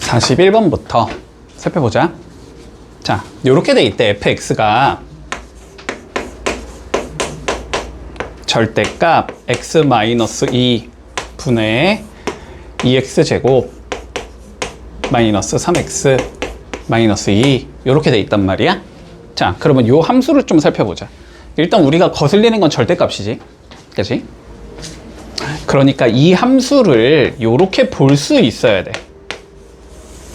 41번부터 살펴보자. 자, 요렇게 돼 있대. fx가 절대값 x-2 분의 2x제곱 마이너스 3x 마이너스 2 요렇게 돼 있단 말이야. 자, 그러면 요 함수를 좀 살펴보자. 일단 우리가 거슬리는 건 절대값이지, 그치? 그러니까 이 함수를 요렇게 볼 수 있어야 돼.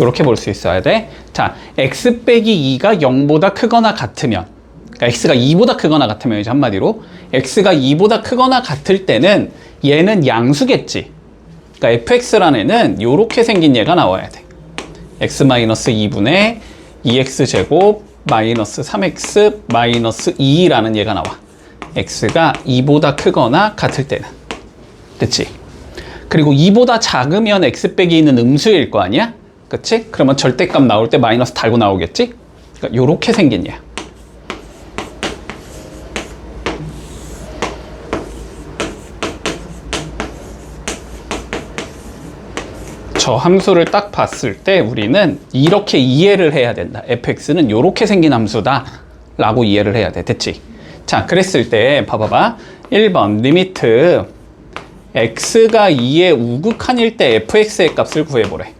요렇게 볼 수 있어야 돼. 자, x 빼기 2가 0보다 크거나 같으면, 그러니까 x가 2보다 크거나 같으면, 이제 한마디로 x가 2보다 크거나 같을 때는 얘는 양수겠지. 그러니까 fx라는 애는 요렇게 생긴 얘가 나와야 돼. x-2분의 2x제곱 마이너스 3x 마이너스 2라는 얘가 나와. x가 2보다 크거나 같을 때는. 됐지? 그리고 2보다 작으면 x 빼기 2는 음수일 거 아니야? 그치? 그러면 절대값 나올 때 마이너스 달고 나오겠지? 그러니까 요렇게 생긴 얘야. 저 함수를 딱 봤을 때 우리는 이렇게 이해를 해야 된다. fx는 이렇게 생긴 함수다 라고 이해를 해야 돼. 됐지? 자, 그랬을 때 봐봐봐. 1번 리미트 x가 2의 우극한일 때 fx의 값을 구해보래.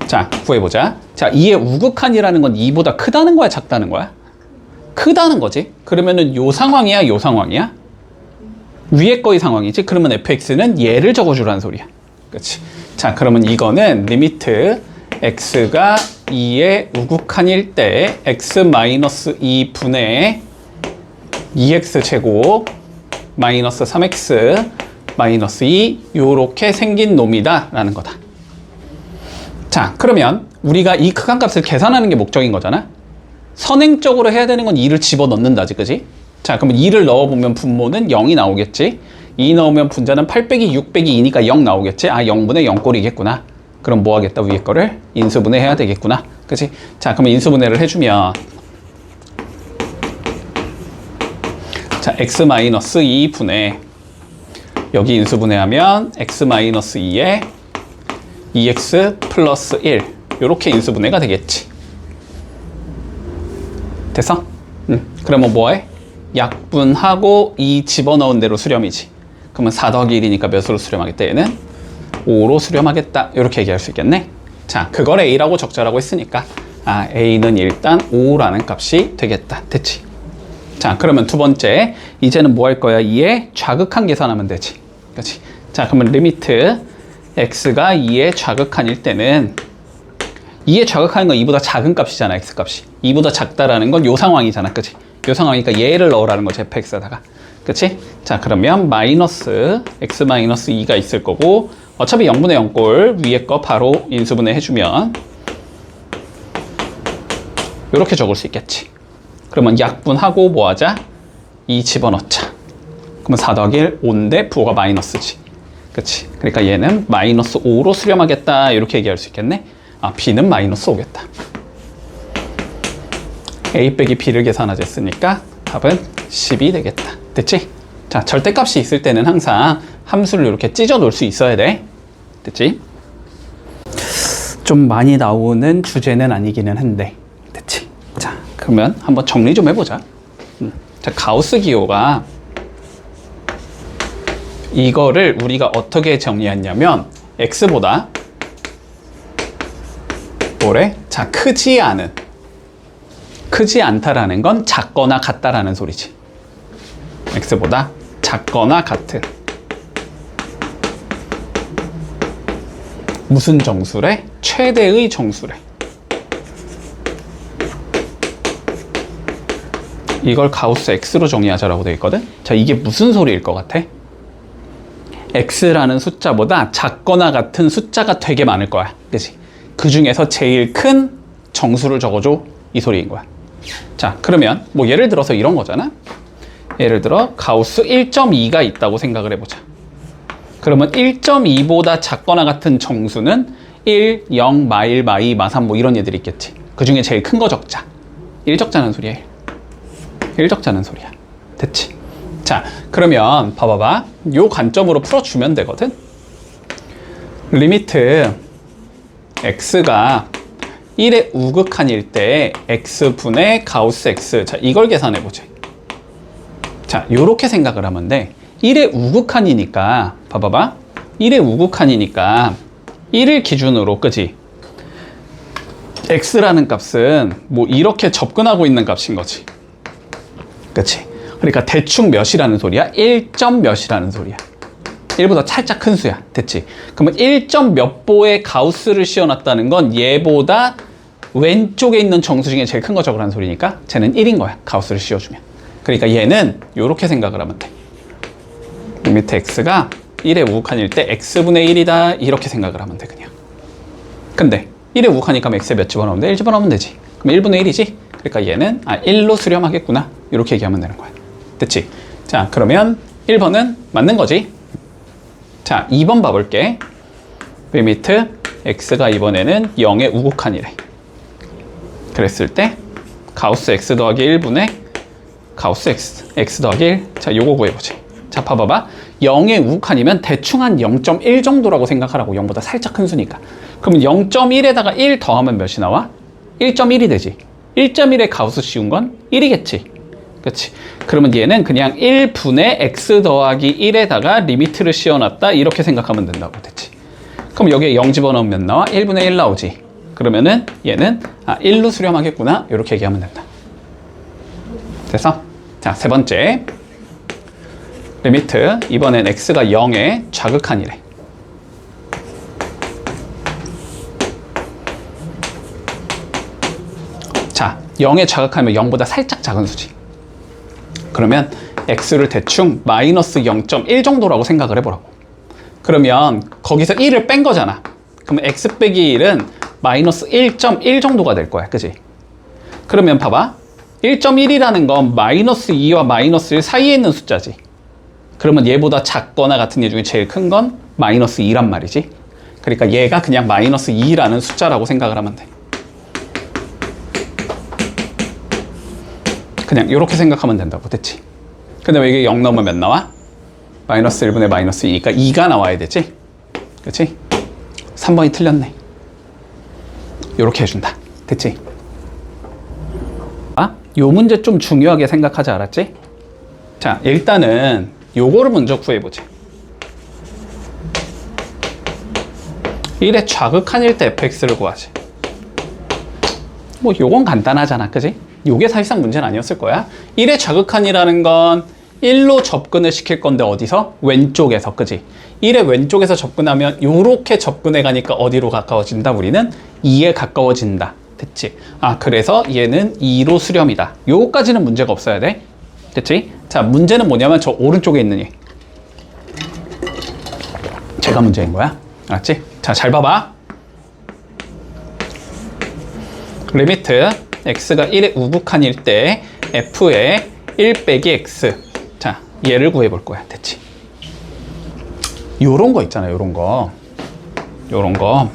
자, 구해보자. 자, 2의 우극한이라는 건 2보다 크다는 거야, 작다는 거야? 크다는 거지. 그러면은 요 상황이야, 요 상황이야? 위에 거의 상황이지. 그러면 fx는 얘를 적어주라는 소리야. 그치? 자, 그러면 이거는 리미트 x가 2의 우극한일 때 x-2 분의 2x 제곱 마이너스 3x 마이너스 2 요렇게 생긴 놈이다 라는 거다. 자, 그러면 우리가 이 극한값을 계산하는 게 목적인 거잖아. 선행적으로 해야 되는 건 2를 집어넣는다지, 그지? 자, 그러면 2를 넣어보면 분모는 0이 나오겠지. 2 넣으면 분자는 8 빼기 6 빼기 2니까 0 나오겠지. 아, 0분의 0꼴이겠구나. 그럼 뭐 하겠다? 위에 거를 인수분해 해야 되겠구나. 그치? 자, 그러면 인수분해를 해주면 자, x-2 분의 여기 인수분해하면 x-2에 2x 플러스 1 요렇게 인수분해가 되겠지. 됐어? 그러면 뭐해? 약분하고 2 집어넣은 대로 수렴이지. 그러면 4 더하기 1이니까 몇으로 수렴하겠다? 얘는 5로 수렴하겠다. 이렇게 얘기할 수 있겠네. 자, 그걸 a라고 적자라고 했으니까 아, a는 일단 5라는 값이 되겠다. 됐지? 자, 그러면 두 번째 이제는 뭐 할 거야? 2의 좌극한 계산하면 되지. 그렇지? 자, 그러면 리미트 x가 2의 좌극한일 때는 2의 좌극하는 건 2보다 작은 값이잖아. x값이 2보다 작다라는 건 요 상황이잖아. 그치? 요 상황이니까 얘를 넣으라는 거지. fx에다가. 그치? 자, 그러면 마이너스 x-2가 있을 거고 어차피 0분의 0꼴 위에 거 바로 인수분해 해주면 이렇게 적을 수 있겠지. 그러면 약분하고 뭐 하자? 2 집어넣자. 그러면 4 더하기 1 5인데 부호가 마이너스지. 그치? 그러니까 얘는 마이너스 5로 수렴하겠다. 이렇게 얘기할 수 있겠네. 아, b는 마이너스 5겠다. a 빼기 b를 계산하자 했으니까 답은 10이 되겠다. 됐지? 자, 절대값이 있을 때는 항상 함수를 이렇게 찢어 놓을 수 있어야 돼. 됐지? 좀 많이 나오는 주제는 아니기는 한데. 됐지? 자, 그러면 한번 정리 좀 해보자. 자, 가우스 기호가 이거를 우리가 어떻게 정리했냐면 x보다 뭐래? 자, 크지 않다라는 건 작거나 같다라는 소리지. x보다 작거나 같은 무슨 정수래? 최대의 정수래. 이걸 가우스 x로 정리하자라고 되어 있거든. 자, 이게 무슨 소리일 것 같아? x라는 숫자보다 작거나 같은 숫자가 되게 많을 거야. 그치? 그 중에서 제일 큰 정수를 적어줘. 이 소리인 거야. 자, 그러면 뭐 예를 들어서 이런 거잖아. 예를 들어 가우스 1.2가 있다고 생각을 해보자. 그러면 1.2보다 작거나 같은 정수는 1, 0, 마1, 마2, 마3 뭐 이런 애들이 있겠지. 그 중에 제일 큰 거 적자. 1 적자는 소리야. 1 적자는 소리야. 됐지? 자, 그러면 봐봐봐. 요 관점으로 풀어주면 되거든. 리미트 x가 1의 우극한일 때 x분의 가우스 x. 자, 이걸 계산해보지. 자, 요렇게 생각을 하면 돼. 1의 우극한이니까, 봐봐봐. 1의 우극한이니까 1을 기준으로, 그지? x라는 값은 뭐 이렇게 접근하고 있는 값인 거지. 그치? 그러니까 대충 몇이라는 소리야? 1점 몇이라는 소리야. 1보다 살짝 큰 수야. 됐지? 그러면 1점 몇 보의 가우스를 씌워놨다는 건 얘보다 왼쪽에 있는 정수 중에 제일 큰 거 적으라는 소리니까 쟤는 1인 거야. 가우스를 씌워주면. 그러니까 얘는 이렇게 생각을 하면 돼. 리미트 x가 1의 우극한일 때 x분의 1이다. 이렇게 생각을 하면 돼, 그냥. 근데 1의 우극하니까 x에 몇 집어넣으면 돼? 1 집어넣으면 되지. 그럼 1분의 1이지? 그러니까 얘는 1로 수렴하겠구나. 이렇게 얘기하면 되는 거야. 됐지? 자, 그러면 1번은 맞는 거지. 자, 2번 봐볼게. 리미트 x가 이번에는 0의 우극한이래. 그랬을 때 가우스 x 더하기 1분의 가우스 x 더하기 1. 자, 요거 구해보지. 자, 봐봐봐. 0의 우극한이면 대충 한 0.1 정도라고 생각하라고. 0보다 살짝 큰 수니까. 그러면 0.1에다가 1 더하면 몇이 나와? 1.1이 되지. 1.1에 가우스 씌운 건 1이겠지. 그치? 그러면 얘는 그냥 1분의 x 더하기 1에다가 리미트를 씌워놨다. 이렇게 생각하면 된다고. 됐지? 그럼 여기에 0 집어넣으면 몇 나와? 1분의 1 나오지. 그러면은 얘는 1로 수렴하겠구나. 이렇게 얘기하면 된다. 됐어? 자, 세 번째. 리미트 이번엔 x가 0의 좌극한이래. 자, 0의 좌극하면 0보다 살짝 작은 수지. 그러면 x를 대충 마이너스 0.1 정도라고 생각을 해보라고. 그러면 거기서 1을 뺀 거잖아. 그러면 x 빼기 1은 마이너스 1.1 정도가 될 거야. 그지? 그러면 봐봐. 1.1이라는 건 마이너스 2와 마이너스 1 사이에 있는 숫자지. 그러면 얘보다 작거나 같은 얘 중에 제일 큰 건 마이너스 2란 말이지. 그러니까 얘가 그냥 마이너스 2라는 숫자라고 생각을 하면 돼. 그냥 이렇게 생각하면 된다고. 됐지? 근데 왜 이게 0 넘으면 몇 나와? 마이너스 1분의 마이너스 2. 그러니까 2가 나와야 되지? 그치? 3번이 틀렸네. 이렇게 해준다. 됐지? 요 문제 좀 중요하게 생각하지, 알았지? 자, 일단은 요거를 먼저 구해보자. 1의 좌극한일 때 fx를 구하지. 뭐 요건 간단하잖아, 그지? 요게 사실상 문제는 아니었을 거야. 1의 좌극한이라는 건 1로 접근을 시킬 건데 어디서? 왼쪽에서, 그지? 1의 왼쪽에서 접근하면 요렇게 접근해 가니까 어디로 가까워진다? 우리는 2에 가까워진다. 됐지? 그래서 얘는 2로 수렴이다. 요거까지는 문제가 없어야 돼. 됐지? 자, 문제는 뭐냐면 저 오른쪽에 있는 얘. 제가 문제인 거야. 알았지? 자, 잘 봐봐. 리미트 x가 1의 우극한일 때 f의 1 빼기 x. 자, 얘를 구해볼 거야. 됐지? 요런 거 있잖아, 요런 거. 요런 거.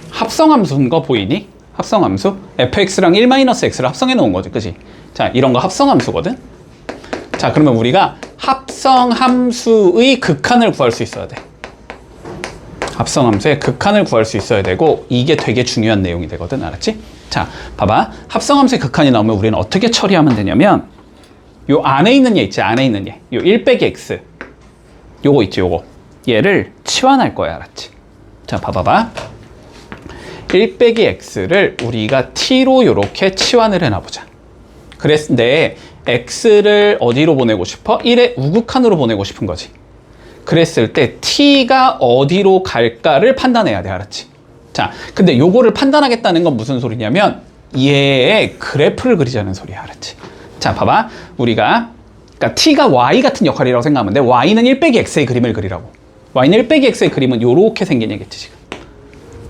합성함수인 거 보이니? 합성함수? fx랑 1-x를 합성해 놓은 거지, 그지? 자, 이런 거 합성함수거든? 자, 그러면 우리가 합성함수의 극한을 구할 수 있어야 돼. 합성함수의 극한을 구할 수 있어야 되고, 이게 되게 중요한 내용이 되거든, 알았지? 자, 봐봐. 합성함수의 극한이 나오면 우리는 어떻게 처리하면 되냐면, 요 안에 있는 얘 있지, 안에 있는 얘. 요 1 빼기 x. 요거 있지, 요거. 얘를 치환할 거야, 알았지? 자, 봐봐봐. 1 빼기 x를 우리가 t로 요렇게 치환을 해놔보자. 그랬는데 x를 어디로 보내고 싶어? 1의 우극한으로 보내고 싶은 거지. 그랬을 때 t가 어디로 갈까를 판단해야 돼, 알았지? 자, 근데 요거를 판단하겠다는 건 무슨 소리냐면 얘의 그래프를 그리자는 소리야, 알았지? 자, 봐봐. 우리가 그러니까 t가 y 같은 역할이라고 생각하면 돼. y는 1 빼기 x의 그림을 그리라고. y는 1 빼기 x의 그림은 요렇게 생긴 얘겠지, 지금.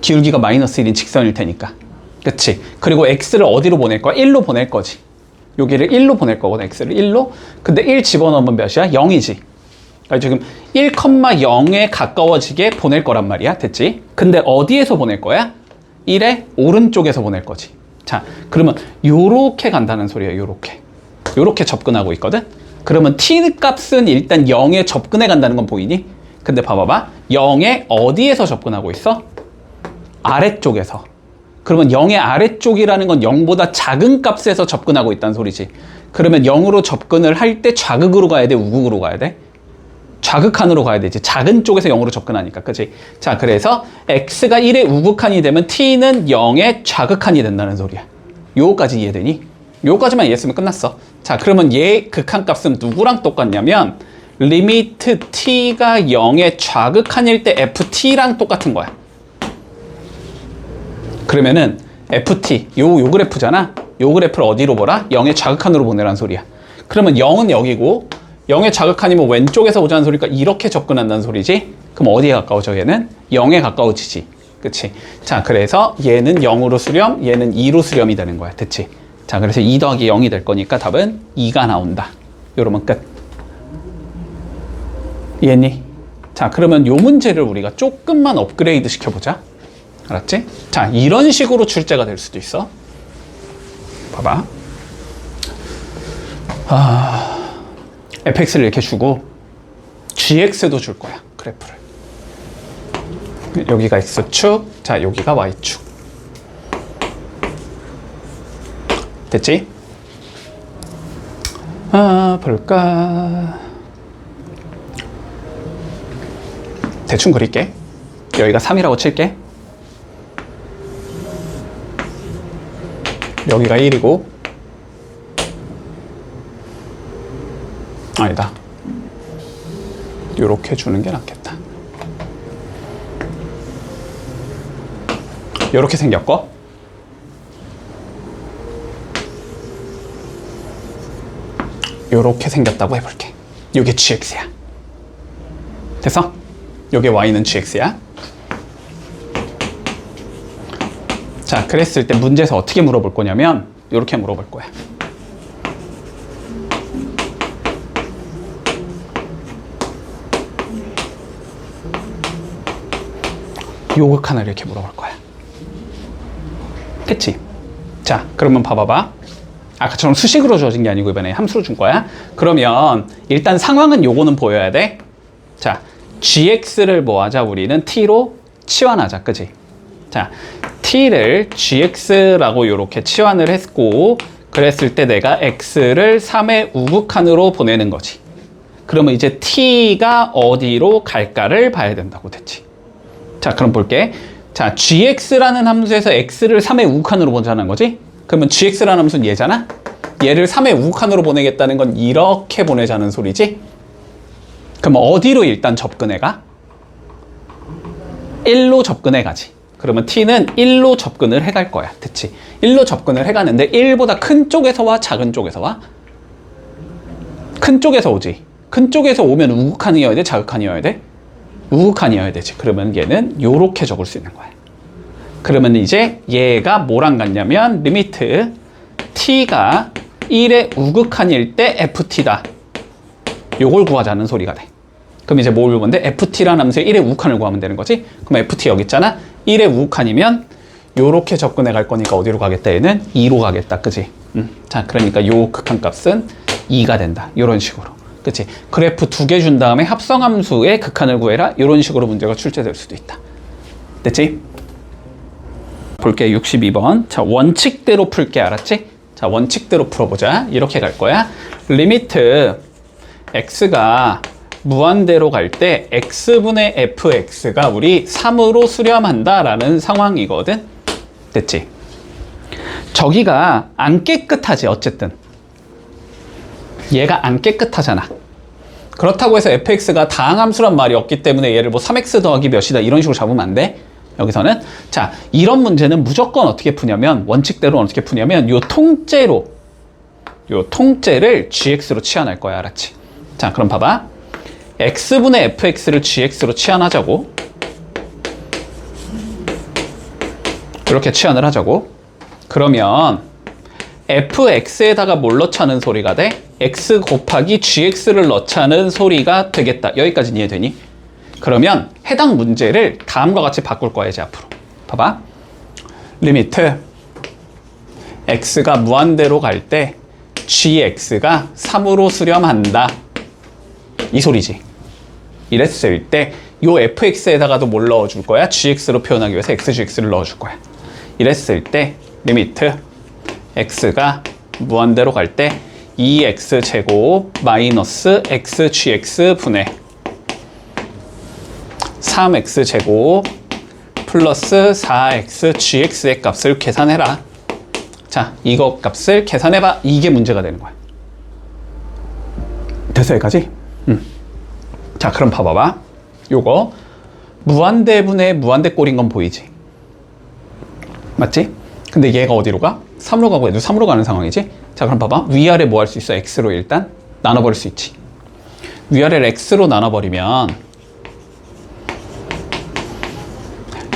기울기가 마이너스 1인 직선일 테니까. 그치? 그리고 x를 어디로 보낼 거야? 1로 보낼 거지. 여기를 1로 보낼 거거든, x를 1로. 근데 1 집어넣으면 몇이야? 0이지. 그러니까 지금 1,0에 가까워지게 보낼 거란 말이야. 됐지? 근데 어디에서 보낼 거야? 1의 오른쪽에서 보낼 거지. 자, 그러면 요렇게 간다는 소리야, 요렇게. 요렇게 접근하고 있거든? 그러면 t 값은 일단 0에 접근해 간다는 건 보이니? 근데 봐봐봐. 0에 어디에서 접근하고 있어? 아래쪽에서. 그러면 0의 아래쪽이라는 건 0보다 작은 값에서 접근하고 있다는 소리지. 그러면 0으로 접근을 할 때 좌극으로 가야 돼? 우극으로 가야 돼? 좌극한으로 가야 되지. 작은 쪽에서 0으로 접근하니까. 그치? 자, 그래서 x가 1의 우극한이 되면 t는 0의 좌극한이 된다는 소리야. 요거까지 이해되니? 요거까지만 이해했으면 끝났어. 자, 그러면 얘 극한값은 누구랑 똑같냐면 리미트 t가 0의 좌극한일 때 ft랑 똑같은 거야. 그러면은 ft, 요 그래프잖아. 요 그래프를 어디로 보라? 0의 좌극한으로 보내라는 소리야. 그러면 0은 여기고 0의 좌극한이면 왼쪽에서 오자는 소리니까 이렇게 접근한다는 소리지. 그럼 어디에 가까워져? 얘는 0에 가까워지지. 그치? 자, 그래서 얘는 0으로 수렴, 얘는 2로 수렴이 되는 거야. 됐지? 자, 그래서 2 더하기 0이 될 거니까 답은 2가 나온다. 요러면 끝. 이해했니? 자, 그러면 요 문제를 우리가 조금만 업그레이드 시켜보자. 알았지? 자, 이런 식으로 출제가 될 수도 있어. 봐봐. fx를 이렇게 주고 gx도 줄 거야. 그래프를. 여기가 x축, 자, 여기가 y축. 됐지? 볼까? 대충 그릴게. 여기가 3이라고 칠게. 여기가 1이고, 아니다. 요렇게 주는 게 낫겠다. 요렇게 생겼고, 요렇게 생겼다고 해볼게. 요게 gx야. 됐어? 요게 y는 gx야. 자, 그랬을 때 문제에서 어떻게 물어볼 거냐면 요렇게 물어볼 거야. 요 극 하나를 이렇게 물어볼 거야. 그치? 자, 그러면 봐봐봐. 아까처럼 수식으로 주어진 게 아니고 이번에 함수로 준 거야. 그러면 일단 상황은 요거는 보여야 돼. 자, gx를 뭐 하자? 우리는 t로 치환하자. 그치? 자, t를 gx라고 이렇게 치환을 했고, 그랬을 때 내가 x를 3의 우극한으로 보내는 거지. 그러면 이제 t가 어디로 갈까를 봐야 된다고 됐지. 자, 그럼 볼게. 자, gx라는 함수에서 x를 3의 우극한으로 보내자는 거지. 그러면 gx라는 함수는 얘잖아. 얘를 3의 우극한으로 보내겠다는 건 이렇게 보내자는 소리지. 그럼 어디로 일단 접근해가? 1로 접근해 가지. 그러면 t는 1로 접근을 해갈 거야. 됐지? 1로 접근을 해가는데 1보다 큰 쪽에서 와? 작은 쪽에서 와? 큰 쪽에서 오지. 큰 쪽에서 오면 우극한이어야 돼? 자극한이어야 돼? 우극한이어야 되지. 그러면 얘는 요렇게 적을 수 있는 거야. 그러면 이제 얘가 뭐랑 같냐면 리미트 t가 1의 우극한일 때 ft다. 요걸 구하자는 소리가 돼. 그럼 이제 뭘 보는데 ft라는 함수에 1의 우극한을 구하면 되는 거지. 그럼 ft 여기 있잖아. 1의 우극한이면 요렇게 접근해 갈 거니까 어디로 가겠다? 얘는 2로 가겠다. 그치? 자, 그러니까 요 극한값은 2가 된다. 요런 식으로. 그치? 그래프 2개 준 다음에 합성함수의 극한을 구해라. 요런 식으로 문제가 출제될 수도 있다. 됐지? 볼게. 62번. 자, 원칙대로 풀게. 알았지? 자, 원칙대로 풀어보자. 이렇게 갈 거야. 리미트 x가 무한대로 갈 때 x분의 fx가 우리 3으로 수렴한다 라는 상황이거든. 됐지? 저기가 안 깨끗하지. 어쨌든 얘가 안 깨끗하잖아. 그렇다고 해서 fx가 다항함수란 말이 없기 때문에 얘를 뭐 3x 더하기 몇이다 이런 식으로 잡으면 안 돼. 여기서는. 자, 이런 문제는 무조건 어떻게 푸냐면, 원칙대로 어떻게 푸냐면 요 통째를 gx로 치환할 거야. 알았지? 자, 그럼 봐봐. x분의 fx를 gx로 치환하자고. 이렇게 치환을 하자고. 그러면 fx에다가 뭘 넣자는 소리가 돼? x 곱하기 gx를 넣자는 소리가 되겠다. 여기까지는 이해되니? 그러면 해당 문제를 다음과 같이 바꿀 거야. 이제 앞으로 봐봐. 리미트 x가 무한대로 갈 때 gx가 3으로 수렴한다. 이 소리지. 이랬을 때 요 fx에다가도 뭘 넣어줄 거야? gx로 표현하기 위해서 xgx를 넣어줄 거야. 이랬을 때 리미트 x가 무한대로 갈 때 2x제곱 마이너스 xgx 분의 3x제곱 플러스 4xgx의 값을 계산해라. 자, 이거 값을 계산해봐. 이게 문제가 되는 거야. 됐어, 여기까지? 자, 그럼 봐봐봐. 요거 무한대분의 무한대꼴인 건 보이지? 맞지? 근데 얘가 어디로 가? 3로 가고 얘도 3으로 가는 상황이지? 자, 그럼 봐봐. 위아래 뭐 할 수 있어? x로 일단 나눠버릴 수 있지. 위아래를 x로 나눠버리면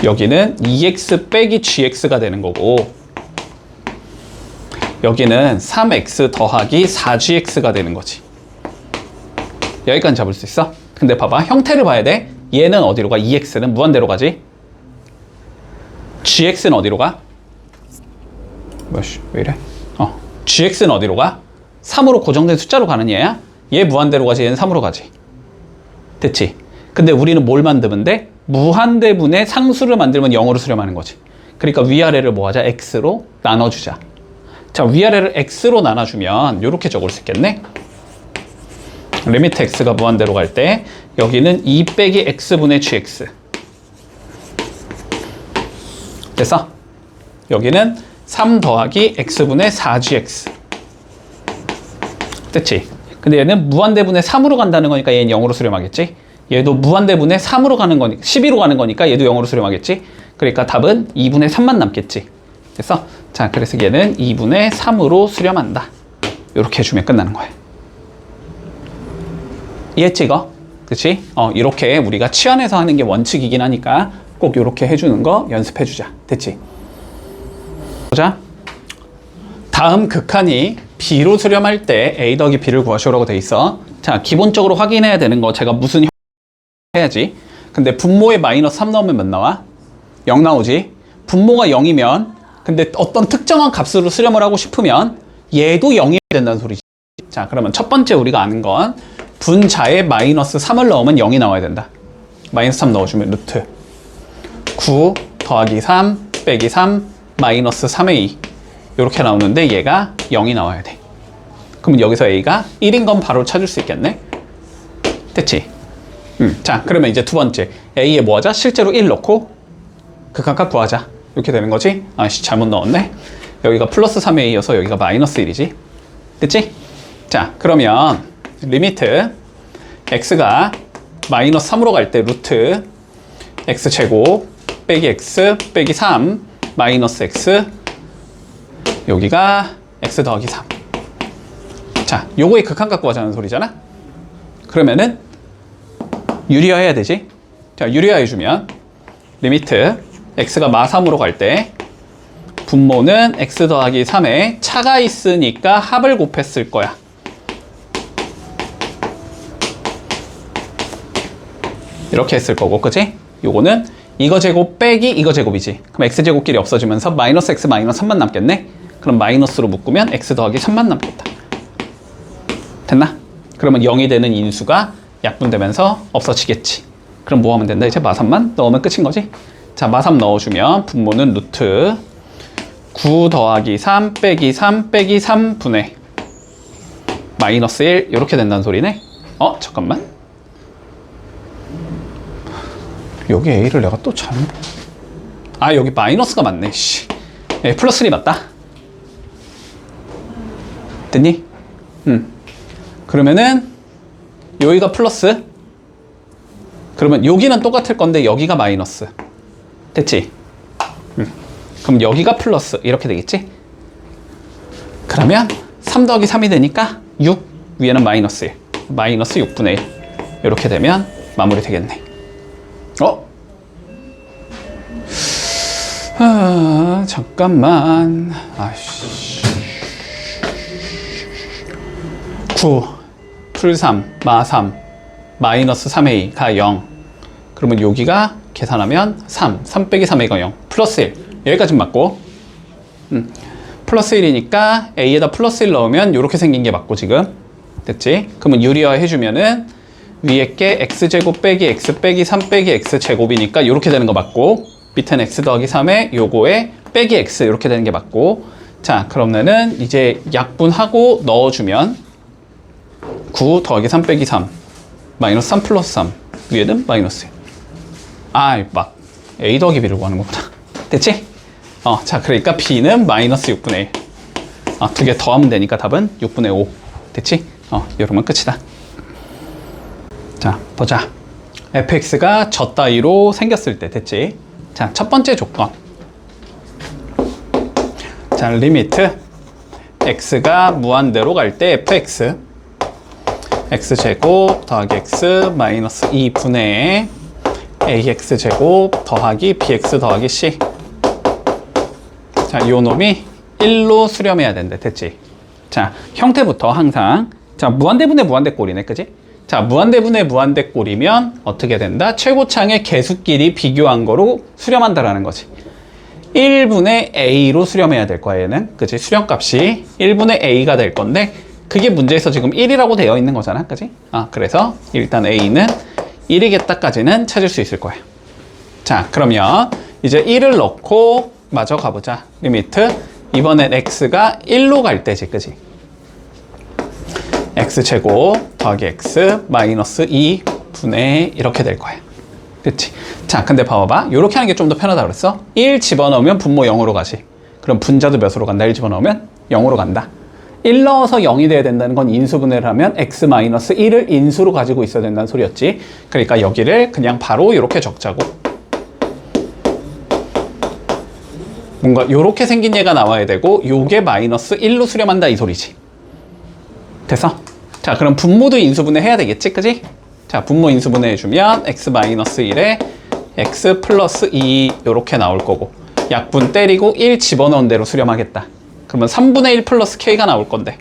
여기는 2x 빼기 gx가 되는 거고 여기는 3x 더하기 4gx가 되는 거지. 여기까지 잡을 수 있어? 근데 봐봐. 형태를 봐야 돼. 얘는 어디로 가? 2x는 무한대로 가지. gx는 어디로 가? 왜 이래? gx는 어디로 가? 3으로 고정된 숫자로 가는 얘야? 얘 무한대로 가지. 얘는 3으로 가지. 됐지? 근데 우리는 뭘 만들면 돼? 무한대분의 상수를 만들면 0으로 수렴하는 거지. 그러니까 위아래를 뭐 하자? x로 나눠주자. 자, 위아래를 x로 나눠주면 이렇게 적을 수 있겠네. 리미트 x가 무한대로 갈 때 여기는 2 빼기 x분의 gx. 됐어? 여기는 3 더하기 x분의 4gx. 됐지? 근데 얘는 무한대분의 3으로 간다는 거니까 얘는 0으로 수렴하겠지? 얘도 무한대분의 3으로 가는 거니까 12로 가는 거니까 얘도 0으로 수렴하겠지? 그러니까 답은 2분의 3만 남겠지. 됐어? 자, 그래서 얘는 2분의 3으로 수렴한다. 이렇게 해주면 끝나는 거야. 이해했지 이거? 그치? 이렇게 우리가 치환해서 하는 게 원칙이긴 하니까 꼭 이렇게 해주는 거 연습해주자. 됐지? 보자. 다음 극한이 b로 수렴할 때 a 더하기 b를 구하시오라고 돼 있어. 자, 기본적으로 확인해야 되는 거 제가 무슨 해야지. 근데 분모에 마이너스 3 넣으면 몇 나와? 0 나오지. 분모가 0이면 근데 어떤 특정한 값으로 수렴을 하고 싶으면 얘도 0이 된다는 소리지. 자, 그러면 첫 번째 우리가 아는 건 분자에 마이너스 3을 넣으면 0이 나와야 된다. 마이너스 3 넣어주면 루트 9 더하기 3 빼기 3 마이너스 3의 2 이렇게 나오는데 얘가 0이 나와야 돼. 그러면 여기서 a가 1인 건 바로 찾을 수 있겠네. 됐지? 자, 그러면 이제 두 번째 a에 뭐 하자? 실제로 1 넣고 극한값 구하자. 이렇게 되는 거지? 아씨, 잘못 넣었네. 여기가 플러스 3의 a여서 여기가 마이너스 1이지. 됐지? 자, 그러면 리미트 x가 마이너스 3으로 갈 때 루트 x제곱 빼기 x 빼기 3 마이너스 x 여기가 x 더하기 3. 자, 요거의 극한값 구하자는 소리잖아. 그러면은 유리화 해야 되지. 자, 유리화 해주면 리미트 x가 마3으로 갈 때 분모는 x 더하기 3에 차가 있으니까 합을 곱했을 거야. 이렇게 했을 거고, 그치? 요거는 이거 제곱 빼기 이거 제곱이지. 그럼 x제곱끼리 없어지면서 마이너스 x 마이너스 3만 남겠네? 그럼 마이너스로 묶으면 x 더하기 3만 남겠다. 됐나? 그러면 0이 되는 인수가 약분되면서 없어지겠지. 그럼 뭐 하면 된다? 이제 마3만 넣으면 끝인 거지? 자, 마3 넣어주면 분모는 루트 9 더하기 3 빼기 3 빼기 3 분의 마이너스 1 이렇게 된다는 소리네? 잠깐만. 여기 a를 내가 또 잘못... 여기 마이너스가 맞네. 씨. 플러스 1이 맞다. 됐니? 그러면은 여기가 플러스, 그러면 여기는 똑같을 건데 여기가 마이너스. 됐지? 그럼 여기가 플러스 이렇게 되겠지? 그러면 3 더하기 3이 되니까 6, 위에는 마이너스 1, 마이너스 6분의 1 이렇게 되면 마무리 되겠네. 잠깐만. 아이씨. 9 풀 3 마 3 마이너스 3a 가 0. 그러면 여기가 계산하면 3 빼기 3a가 0 플러스 1 여기까지 맞고, 플러스 1이니까 a에다 플러스 1 넣으면 이렇게 생긴 게 맞고 지금 됐지? 그러면 유리화 해주면은 위에 게 x제곱 빼기 x 빼기 3 빼기 x제곱이니까 이렇게 되는 거 맞고, 밑에는 x 더하기 3에 요거에 빼기 x 이렇게 되는 게 맞고, 자 그러면은 이제 약분하고 넣어주면 9 더하기 3 빼기 3 마이너스 3 플러스 3 위에는 마이너스. 막 a 더하기 b를 구하는 거구나. 됐지? 자 그러니까 b는 마이너스 6분의 1. 두 개 더하면 되니까 답은 6분의 5. 됐지? 이러면 끝이다. 자 보자. fx가 저 따위로 생겼을 때. 됐지? 자 첫 번째 조건. 자 리미트 x가 무한대로 갈 때 fx x제곱 더하기 x 마이너스 2분의 ax제곱 더하기 bx 더하기 c. 자, 요 놈이 1로 수렴해야 된대. 됐지? 자, 형태부터 항상. 자, 무한대분의 무한대꼴이네. 그지? 자, 무한대분의 무한대꼴이면 어떻게 된다? 최고창의 개수끼리 비교한 거로 수렴한다라는 거지. 1분의 a로 수렴해야 될 거야, 얘는. 그지? 수렴값이 1분의 a가 될 건데, 그게 문제에서 지금 1이라고 되어 있는 거잖아. 그지? 그래서 일단 a는 1이겠다까지는 찾을 수 있을 거야. 자, 그러면 이제 1을 넣고 마저 가보자. 리미트. 이번엔 x가 1로 갈 때지. 그지? x제곱 더하기 x 마이너스 2분의 이렇게 될 거야. 그치? 자, 근데 봐봐. 이렇게 하는 게 좀 더 편하다 그랬어. 1 집어넣으면 분모 0으로 가지. 그럼 분자도 몇으로 간다? 1 집어넣으면 0으로 간다. 1 넣어서 0이 돼야 된다는 건 인수분해를 하면 x-1을 인수로 가지고 있어야 된다는 소리였지. 그러니까 여기를 그냥 바로 이렇게 적자고. 뭔가 이렇게 생긴 얘가 나와야 되고 요게 마이너스 1로 수렴한다 이 소리지. 됐어? 자 그럼 분모도 인수분해 해야 되겠지, 그지? 자 분모 인수분해 해주면 x-1에 x 플러스 2 요렇게 나올 거고, 약분 때리고 1 집어넣은 대로 수렴하겠다. 그러면 3분의 1 플러스 k가 나올 건데,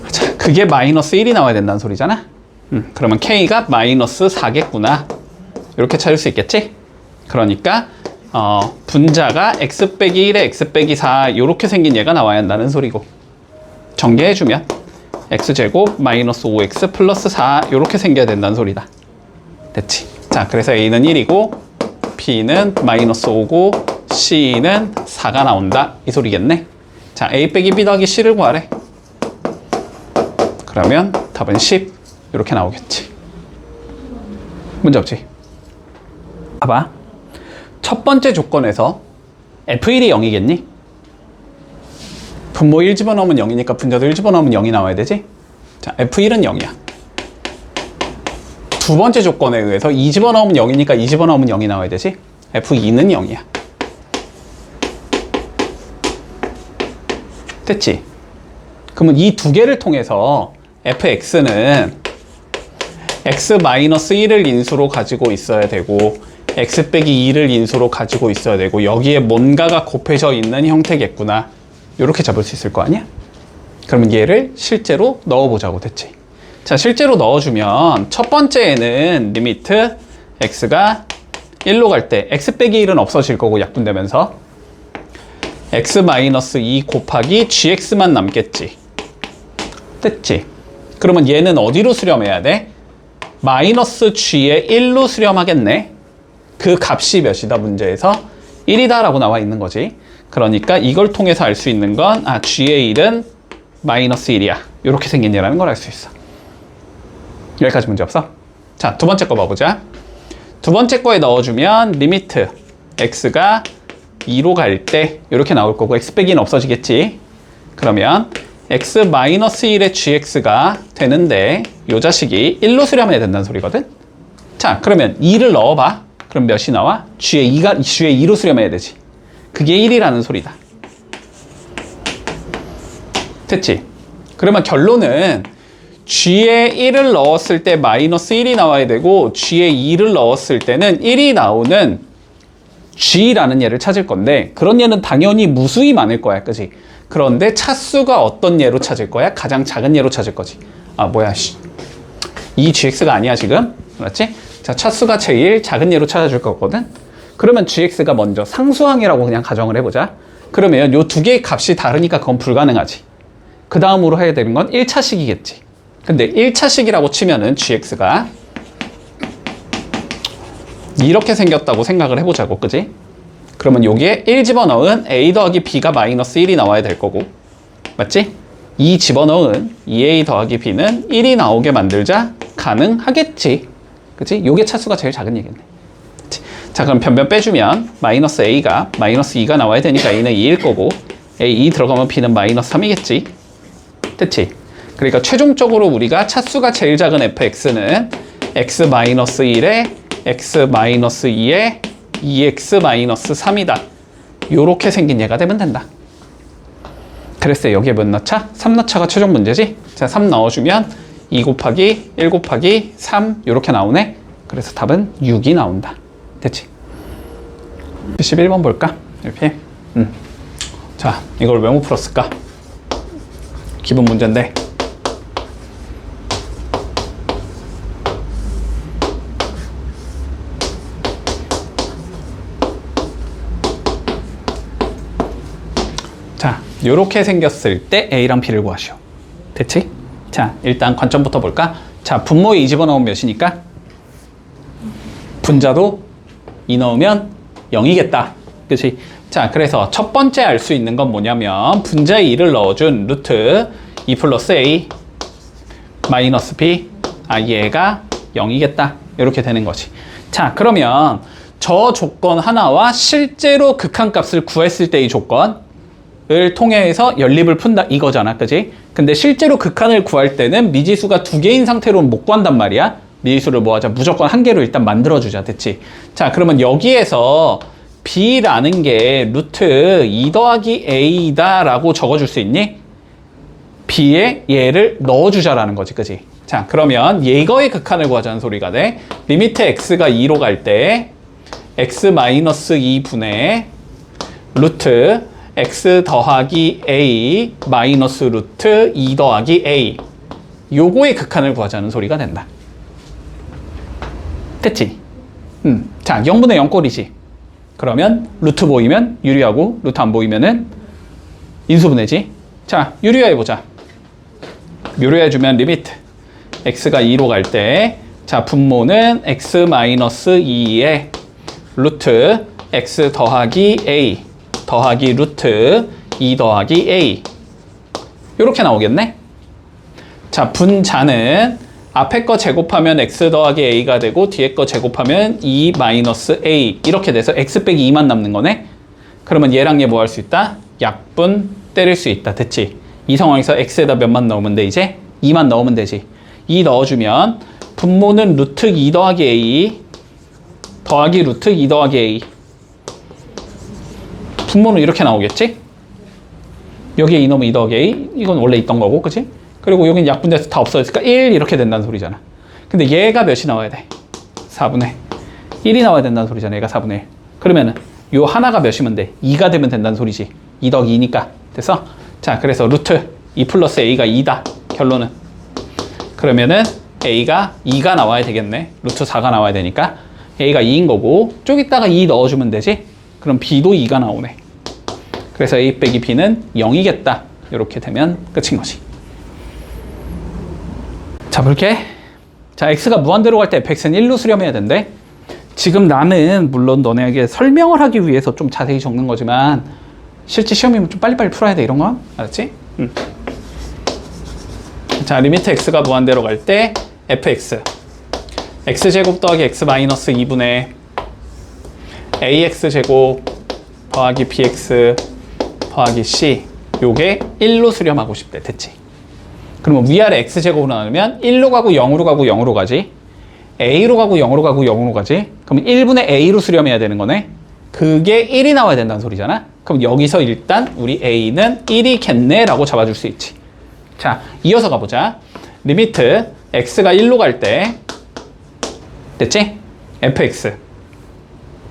자 그게 마이너스 1이 나와야 된다는 소리잖아. 그러면 k가 마이너스 4겠구나. 이렇게 찾을 수 있겠지? 그러니까 분자가 x 빼기 1에 x 빼기 4 이렇게 생긴 얘가 나와야 한다는 소리고, 전개해주면 x제곱 마이너스 5x 플러스 4 이렇게 생겨야 된다는 소리다. 됐지? 자 그래서 a는 1이고 b는 마이너스 5고 c는 4가 나온다 이 소리겠네. 자 a 빼기 b 더하기 c를 구하래. 그러면 답은 10 이렇게 나오겠지. 문제 없지? 봐봐. 첫 번째 조건에서 f1이 0이겠니? 분모 1 집어넣으면 0이니까 분자도 1 집어넣으면 0이 나와야 되지? 자, f1은 0이야. 두 번째 조건에 의해서 2 집어넣으면 0이니까 2 집어넣으면 0이 나와야 되지? f2는 0이야. 됐지? 그러면 이 두 개를 통해서 fx는 x-1을 인수로 가지고 있어야 되고 x 빼기 2를 인수로 가지고 있어야 되고 여기에 뭔가가 곱해져 있는 형태겠구나. 이렇게 잡을 수 있을 거 아니야? 그러면 얘를 실제로 넣어보자고. 됐지? 자, 실제로 넣어주면 첫 번째에는 리미트 x가 1로 갈 때 x 빼기 1은 없어질 거고 약분되면서 x-2 곱하기 gx만 남겠지. 됐지? 그러면 얘는 어디로 수렴해야 돼? 마이너스 g에 1로 수렴하겠네. 그 값이 몇이다 문제에서 1이다 라고 나와 있는 거지. 그러니까 이걸 통해서 알 수 있는 건 g의 1은 마이너스 1이야. 이렇게 생긴 얘라는 걸 알 수 있어. 여기까지 문제 없어? 자, 두 번째 거 봐보자. 두 번째 거에 넣어주면 리미트 x가 2로 갈 때 이렇게 나올 거고 x 빼기는 없어지겠지. 그러면 x-1의 gx가 되는데 이 자식이 1로 수렴해야 된다는 소리거든. 자, 그러면 2를 넣어봐. 그럼 몇이 나와? g의 2로 수렴해야 되지. 그게 1이라는 소리다. 됐지? 그러면 결론은 g에 1을 넣었을 때 마이너스 1이 나와야 되고 g에 2를 넣었을 때는 1이 나오는 g라는 얘를 찾을 건데, 그런 얘는 당연히 무수히 많을 거야. 그치? 그런데 차수가 어떤 얘로 찾을 거야? 가장 작은 얘로 찾을 거지. 뭐야, 이 gx가 아니야 지금. 맞지? 자, 차수가 제일 작은 얘로 찾아줄 거거든. 그러면 gx가 먼저 상수항이라고 그냥 가정을 해보자. 그러면 요 두 개의 값이 다르니까 그건 불가능하지. 그 다음으로 해야 되는 건 1차식이겠지. 근데 1차식이라고 치면은 gx가 이렇게 생겼다고 생각을 해보자고, 그지? 그러면 여기에 1 집어넣은 a 더하기 b가 마이너스 1이 나와야 될 거고, 맞지? 2 집어넣은 2a 더하기 b는 1이 나오게 만들자 가능하겠지, 그치? 요게 차수가 제일 작은 얘기겠네. 그치? 자, 그럼 변변 빼주면 마이너스 a가 마이너스 2가 나와야 되니까 a는 2일 거고, a 2 들어가면 b는 마이너스 3이겠지, 됐지? 그러니까 최종적으로 우리가 차수가 제일 작은 fx는 x 마이너스 1에 x 마이너스 2에 2x 마이너스 3이다. 요렇게 생긴 얘가 되면 된다. 그랬어요. 여기에 몇 넣자? 3 넣자가 최종 문제지? 자, 3 넣어주면 2 곱하기 1 곱하기 3 요렇게 나오네. 그래서 답은 6이 나온다. 됐지? 11번 볼까? 이렇게. 자, 이걸 왜 못 풀었을까? 기본 문제인데. 자, 요렇게 생겼을 때 A랑 B를 구하시오. 됐지? 자, 일단 관점부터 볼까? 자, 분모에 2 집어넣으면 몇이니까? 분자도 2 넣으면 0이겠다. 그치? 자, 그래서 첫 번째 알 수 있는 건 뭐냐면 분자에 2를 넣어준 루트 2 플러스 A 마이너스 B, 얘가 0이겠다. 이렇게 되는 거지. 자, 그러면 저 조건 하나와 실제로 극한값을 구했을 때의 조건을 통해서 연립을 푼다 이거잖아, 그지? 근데 실제로 극한을 구할 때는 미지수가 2개인 상태로는 못 구한단 말이야. 미지수를 뭐 하자? 무조건 1개로 일단 만들어주자, 됐지? 자, 그러면 여기에서 b라는 게 루트 2 더하기 a다 라고 적어줄 수 있니? b에 얘를 넣어주자라는 거지, 그지? 자, 그러면 이거의 극한을 구하자는 소리가 돼. 리미트 x가 2로 갈 때 x 마이너스 2분의 루트 x 더하기 a 마이너스 루트 2 더하기 a 요거의 극한을 구하자는 소리가 된다. 됐지? 자, 0분의 0 꼴이지. 그러면 루트 보이면 유리하고 루트 안 보이면은 인수분해지. 자, 유리화해보자. 유리화해주면 리미트 x가 2로 갈 때 자, 분모는 x 마이너스 2에 루트 x 더하기 a 더하기 루트 2 더하기 a 요렇게 나오겠네. 자, 분자는 앞에 거 제곱하면 x 더하기 a가 되고 뒤에 거 제곱하면 2 마이너스 a 이렇게 돼서 x 빼기 2만 남는 거네. 그러면 얘랑 얘 뭐 할 수 있다? 약분 때릴 수 있다. 됐지? 이 상황에서 x에다 몇만 넣으면 돼? 이제 2만 넣으면 되지. 2 넣어주면 분모는 루트 2 더하기 a 더하기 루트 2 더하기 a 분모는 이렇게 나오겠지? 여기에 2 넣으면 2 더하기 a 이건 원래 있던 거고, 그치? 그리고 여기는 약분돼서 다 없어졌으니까 1 이렇게 된다는 소리잖아. 근데 얘가 몇이 나와야 돼? 4분의 1이 나와야 된다는 소리잖아. 얘가 4분의 1. 그러면은 요 하나가 몇이면 돼? 2가 되면 된다는 소리지. 2 더하기 2니까. 됐어? 자, 그래서 루트 2 플러스 a가 2다. 결론은. 그러면은 a가 2가 나와야 되겠네. 루트 4가 나와야 되니까. a가 2인 거고 저기다가 2 넣어주면 되지? 그럼 b도 2가 나오네. 그래서 a 빼기 b는 0이겠다. 이렇게 되면 끝인 거지. 자, 볼게. 자, x가 무한대로 갈 때 fx는 1로 수렴해야 된대. 지금 나는 물론 너네에게 설명을 하기 위해서 좀 자세히 적는 거지만 실제 시험이면 좀 빨리빨리 풀어야 돼. 이런 거 알았지? 자, 리미트 x가 무한대로 갈 때 fx x제곱 더하기 x 마이너스 2분의 ax제곱 더하기 bx 더하기 c 요게 1로 수렴하고 싶대. 됐지? 그러면 위아래 x제곱으로 나누면 1로 가고 0으로 가고 0으로 가지. a로 가고 0으로 가고 0으로 가지. 그럼 1분의 a로 수렴해야 되는 거네. 그게 1이 나와야 된다는 소리잖아. 그럼 여기서 일단 우리 a는 1이겠네 라고 잡아줄 수 있지. 자, 이어서 가보자. 리미트 x가 1로 갈 때 됐지? fx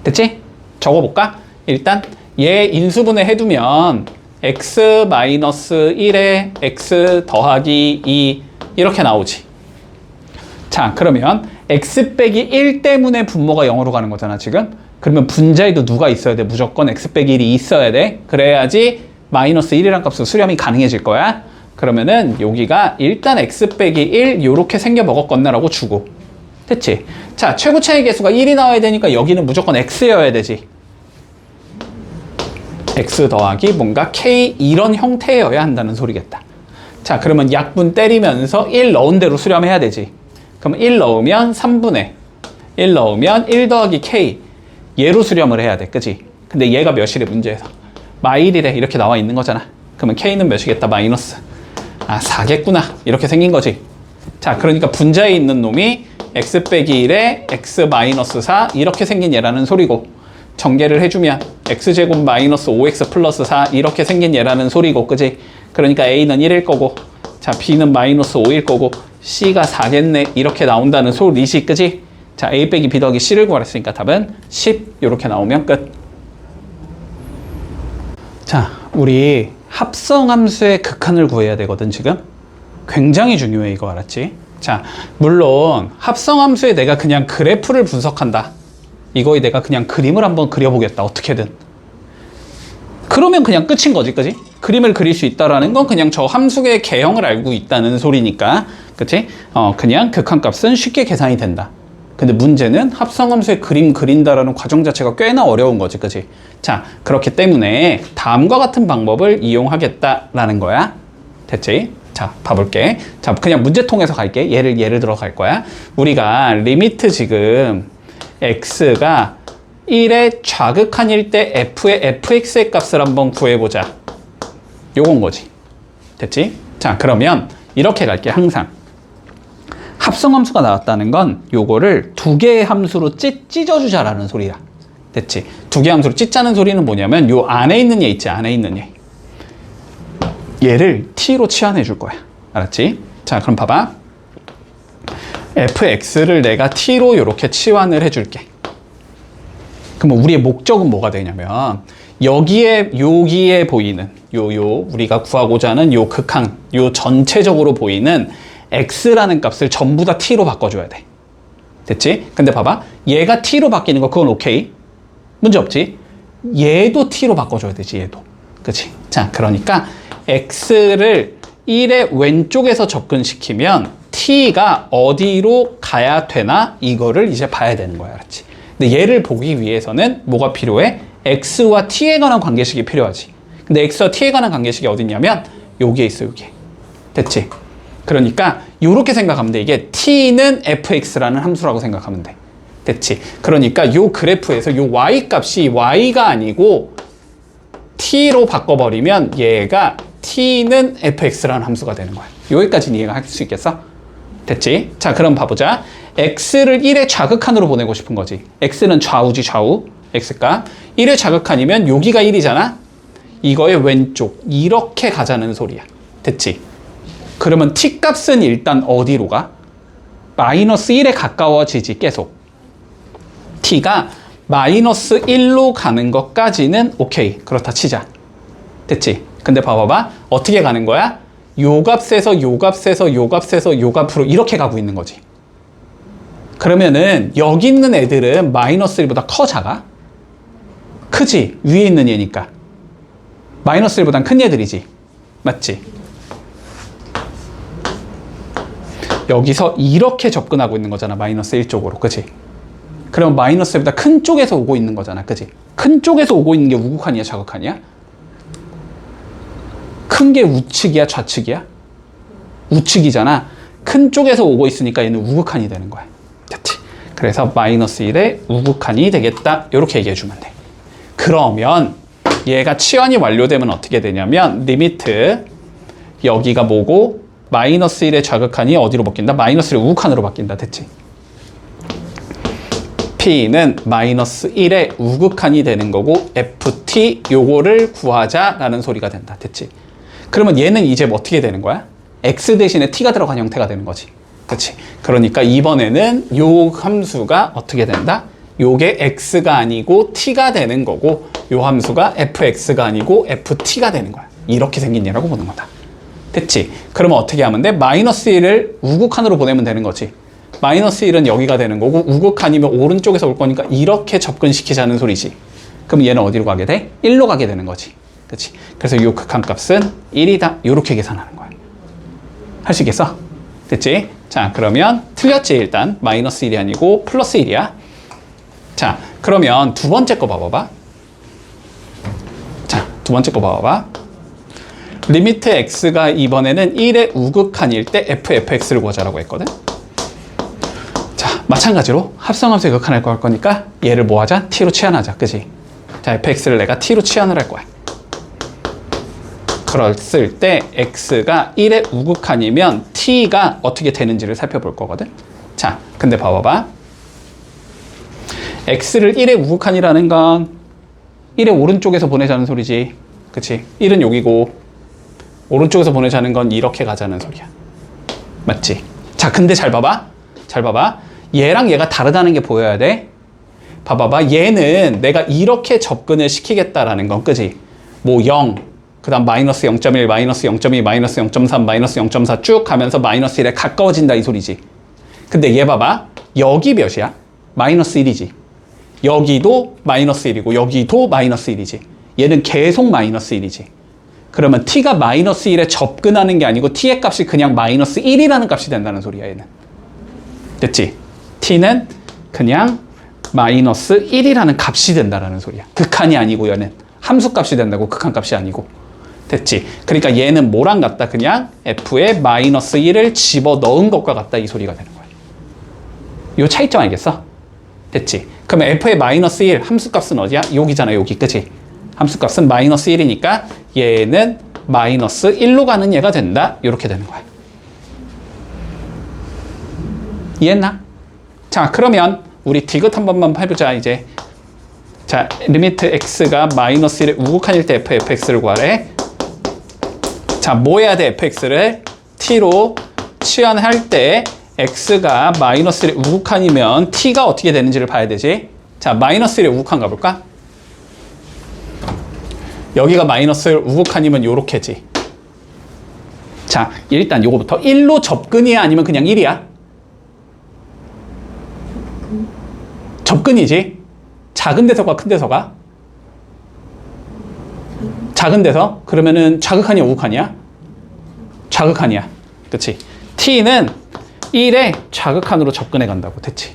됐지? 적어볼까? 일단 얘 인수분해 해두면 x 마이너스 1에 x 더하기 2 이렇게 나오지. 자, 그러면 x 빼기 1 때문에 분모가 0으로 가는 거잖아 지금. 그러면 분자에도 누가 있어야 돼? 무조건 x 빼기 1이 있어야 돼. 그래야지 마이너스 1이란 값으로 수렴이 가능해질 거야. 그러면은 여기가 일단 x 빼기 1 요렇게 생겨 먹었건네라고 주고. 됐지? 자, 최고 차이 계수가 1이 나와야 되니까 여기는 무조건 x여야 되지. x 더하기 뭔가 k 이런 형태여야 한다는 소리겠다. 자, 그러면 약분 때리면서 1 넣은 대로 수렴해야 되지. 그럼 1 넣으면 3분의 1 넣으면 1 더하기 k 얘로 수렴을 해야 돼. 그지? 근데 얘가 몇이래 문제에서? -1이래 이렇게 나와 있는 거잖아. 그러면 k는 몇이겠다? 마이너스. 아, 4겠구나. 이렇게 생긴 거지. 자, 그러니까 분자에 있는 놈이 x 빼기 1에 x 마이너스 4 이렇게 생긴 얘라는 소리고, 전개를 해주면 x제곱 마이너스 5x 플러스 4 이렇게 생긴 얘라는 소리고, 그지? 그러니까 a는 1일 거고, 자, b는 마이너스 5일 거고, c가 4겠네 이렇게 나온다는 소리지, 그지? 자, a 빼기 b 더하기 c를 구하랬으니까 답은 10 이렇게 나오면 끝. 자, 우리 합성함수의 극한을 구해야 되거든. 지금 굉장히 중요해. 이거 알았지? 자, 물론 합성함수에 내가 그냥 그래프를 분석한다, 이거에 내가 그냥 그림을 한번 그려보겠다, 어떻게든. 그러면 그냥 끝인 거지, 그지? 그림을 그릴 수 있다라는 건 그냥 저 함수의 개형을 알고 있다는 소리니까, 그치? 그냥 극한값은 쉽게 계산이 된다. 근데 문제는 합성함수의 그림 그린다라는 과정 자체가 꽤나 어려운 거지, 그치? 자, 그렇기 때문에 다음과 같은 방법을 이용하겠다라는 거야. 됐지? 자, 봐볼게. 자, 그냥 문제통에서 갈게. 예를 들어 갈 거야. 우리가 리미트 지금 x가 1의 좌극한일 때 f의 fx의 값을 한번 구해보자. 요건 거지. 됐지? 자, 그러면 이렇게 갈게. 항상 합성함수가 나왔다는 건 요거를 두 개의 함수로 찢어주자라는 소리야. 됐지? 두 개의 함수로 찢자는 소리는 뭐냐면 요 안에 있는 얘 있지, 안에 있는 얘. 얘를 t로 치환해 줄 거야. 알았지? 자, 그럼 봐봐. fx를 내가 t로 이렇게 치환을 해줄게. 그럼 우리의 목적은 뭐가 되냐면, 여기에 보이는 우리가 구하고자 하는 요 극한, 요 전체적으로 보이는 x라는 값을 전부 다 t로 바꿔줘야 돼. 됐지? 근데 봐봐. 얘가 t로 바뀌는 거 그건 오케이. 문제 없지? 얘도 t로 바꿔줘야 되지, 얘도. 그치? 자, 그러니까 x를 1의 왼쪽에서 접근시키면 t가 어디로 가야 되나 이거를 이제 봐야 되는 거야. 알았지? 근데 얘를 보기 위해서는 뭐가 필요해? x와 t에 관한 관계식이 필요하지. 근데 x와 t에 관한 관계식이 어디 있냐면 여기에 있어, 여기. 됐지? 그러니까 이렇게 생각하면 돼. 이게 t는 fx라는 함수라고 생각하면 돼. 됐지? 그러니까 요 그래프에서 요 y 값이 y가 아니고 t로 바꿔버리면 얘가 t는 fx라는 함수가 되는 거야. 여기까지는 이해가 할 수 있겠어? 됐지? 자, 그럼 봐보자. x를 1의 좌극한으로 보내고 싶은 거지. x는 좌우지, 좌우. x값. 1의 좌극한이면 여기가 1이잖아? 이거의 왼쪽. 이렇게 가자는 소리야. 됐지? 그러면 t값은 일단 어디로 가? 마이너스 1에 가까워지지, 계속. t가 마이너스 1로 가는 것까지는 오케이. 그렇다 치자. 됐지? 근데 봐봐봐. 어떻게 가는 거야? 요 값에서 요 값에서 요 값에서 요 값으로 이렇게 가고 있는 거지. 그러면은 여기 있는 애들은 마이너스 1보다 커, 작아? 크지? 위에 있는 얘니까. 마이너스 1보단 큰 얘들이지. 맞지? 여기서 이렇게 접근하고 있는 거잖아. 마이너스 1 쪽으로. 그치? 그럼 마이너스 1보다 큰 쪽에서 오고 있는 거잖아. 그치? 큰 쪽에서 오고 있는 게 우극한이야, 좌극한이야? 큰 게 우측이야, 좌측이야? 우측이잖아. 큰 쪽에서 오고 있으니까 얘는 우극한이 되는 거야. 됐지? 그래서 마이너스 1의 우극한이 되겠다. 이렇게 얘기해 주면 돼. 그러면 얘가 치환이 완료되면 어떻게 되냐면 리미트 여기가 뭐고 마이너스 1의 좌극한이 어디로 바뀐다? 마이너스 1의 우극한으로 바뀐다. 됐지? P는 마이너스 1의 우극한이 되는 거고 FT 요거를 구하자라는 소리가 된다. 됐지? 그러면 얘는 이제 뭐 어떻게 되는 거야? X 대신에 T가 들어간 형태가 되는 거지. 그치? 그러니까 이번에는 요 함수가 어떻게 된다? 요게 X가 아니고 T가 되는 거고 요 함수가 FX가 아니고 FT가 되는 거야. 이렇게 생긴 얘라고 보는 거다. 됐지? 그러면 어떻게 하면 돼? 마이너스 1을 우극한으로 보내면 되는 거지. 마이너스 1은 여기가 되는 거고 우극한이면 오른쪽에서 올 거니까 이렇게 접근시키자는 소리지. 그럼 얘는 어디로 가게 돼? 1로 가게 되는 거지. 그치? 그래서 요 극한값은 1이다. 이렇게 계산하는 거야. 할 수 있겠어? 됐지? 자, 그러면 틀렸지, 일단. 마이너스 1이 아니고 플러스 1이야. 자, 그러면 두 번째 거 봐봐봐. 자, 두 번째 거 봐봐봐. 리미트 x가 이번에는 1의 우극한일 때 fx를 구하자라고 했거든. 자, 마찬가지로 합성함수의 극한을 구할 거니까 얘를 뭐 하자? t로 치환하자. 그지? 자, fx를 내가 t로 치환을 할 거야. 그랬을 때 x가 1의 우극한이면 t가 어떻게 되는지를 살펴볼 거거든. 자, 근데 봐봐봐. x를 1의 우극한이라는 건 1의 오른쪽에서 보내자는 소리지. 그치? 1은 여기고 오른쪽에서 보내자는 건 이렇게 가자는 소리야. 맞지? 자, 근데 잘 봐봐. 잘 봐봐. 얘랑 얘가 다르다는 게 보여야 돼. 봐봐봐. 얘는 내가 이렇게 접근을 시키겠다라는 건, 그지? 뭐 0, 그 다음 마이너스 0.1, 마이너스 0.2, 마이너스 0.3, 마이너스 0.4 쭉 가면서 마이너스 1에 가까워진다 이 소리지. 근데 얘 봐봐. 여기 몇이야? 마이너스 1이지. 여기도 마이너스 1이고 여기도 마이너스 1이지. 얘는 계속 마이너스 1이지. 그러면 t가 마이너스 1에 접근하는 게 아니고 t의 값이 그냥 마이너스 1이라는 값이 된다는 소리야, 얘는. 됐지? t는 그냥 마이너스 1이라는 값이 된다는 소리야. 극한이 아니고 얘는 함수 값이 된다고, 극한 값이 아니고. 됐지? 그러니까 얘는 뭐랑 같다? 그냥 f에 마이너스 1을 집어넣은 것과 같다 이 소리가 되는 거야. 요 차이점 알겠어? 됐지? 그러면 f의 마이너스 1 함수 값은 어디야? 여기잖아, 여기. 그치? 함수 값은 마이너스 1이니까 얘는 마이너스 1로 가는 얘가 된다. 이렇게 되는 거야. 이해했나? 자, 그러면 우리 디귿 한 번만 해보자, 이제. 자, 리미트 x가 마이너스 1에 우극한일 때 fx를 구하래. 자, 뭐 해야 돼, fx를? t로 치환할 때 x가 마이너스 1에 우극한이면 t가 어떻게 되는지를 봐야 되지. 자, 마이너스 1에 우극한 가볼까? 여기가 마이너스 1 우극한이면 요렇게지. 자, 일단 요거부터 1로 접근이야 아니면 그냥 1이야? 접근이지. 작은 데서가 큰 데서가? 작은 데서? 그러면은 자극한이야 우극한이야? 자극한이야. 그치? t는 1에 자극한으로 접근해 간다고. 됐지?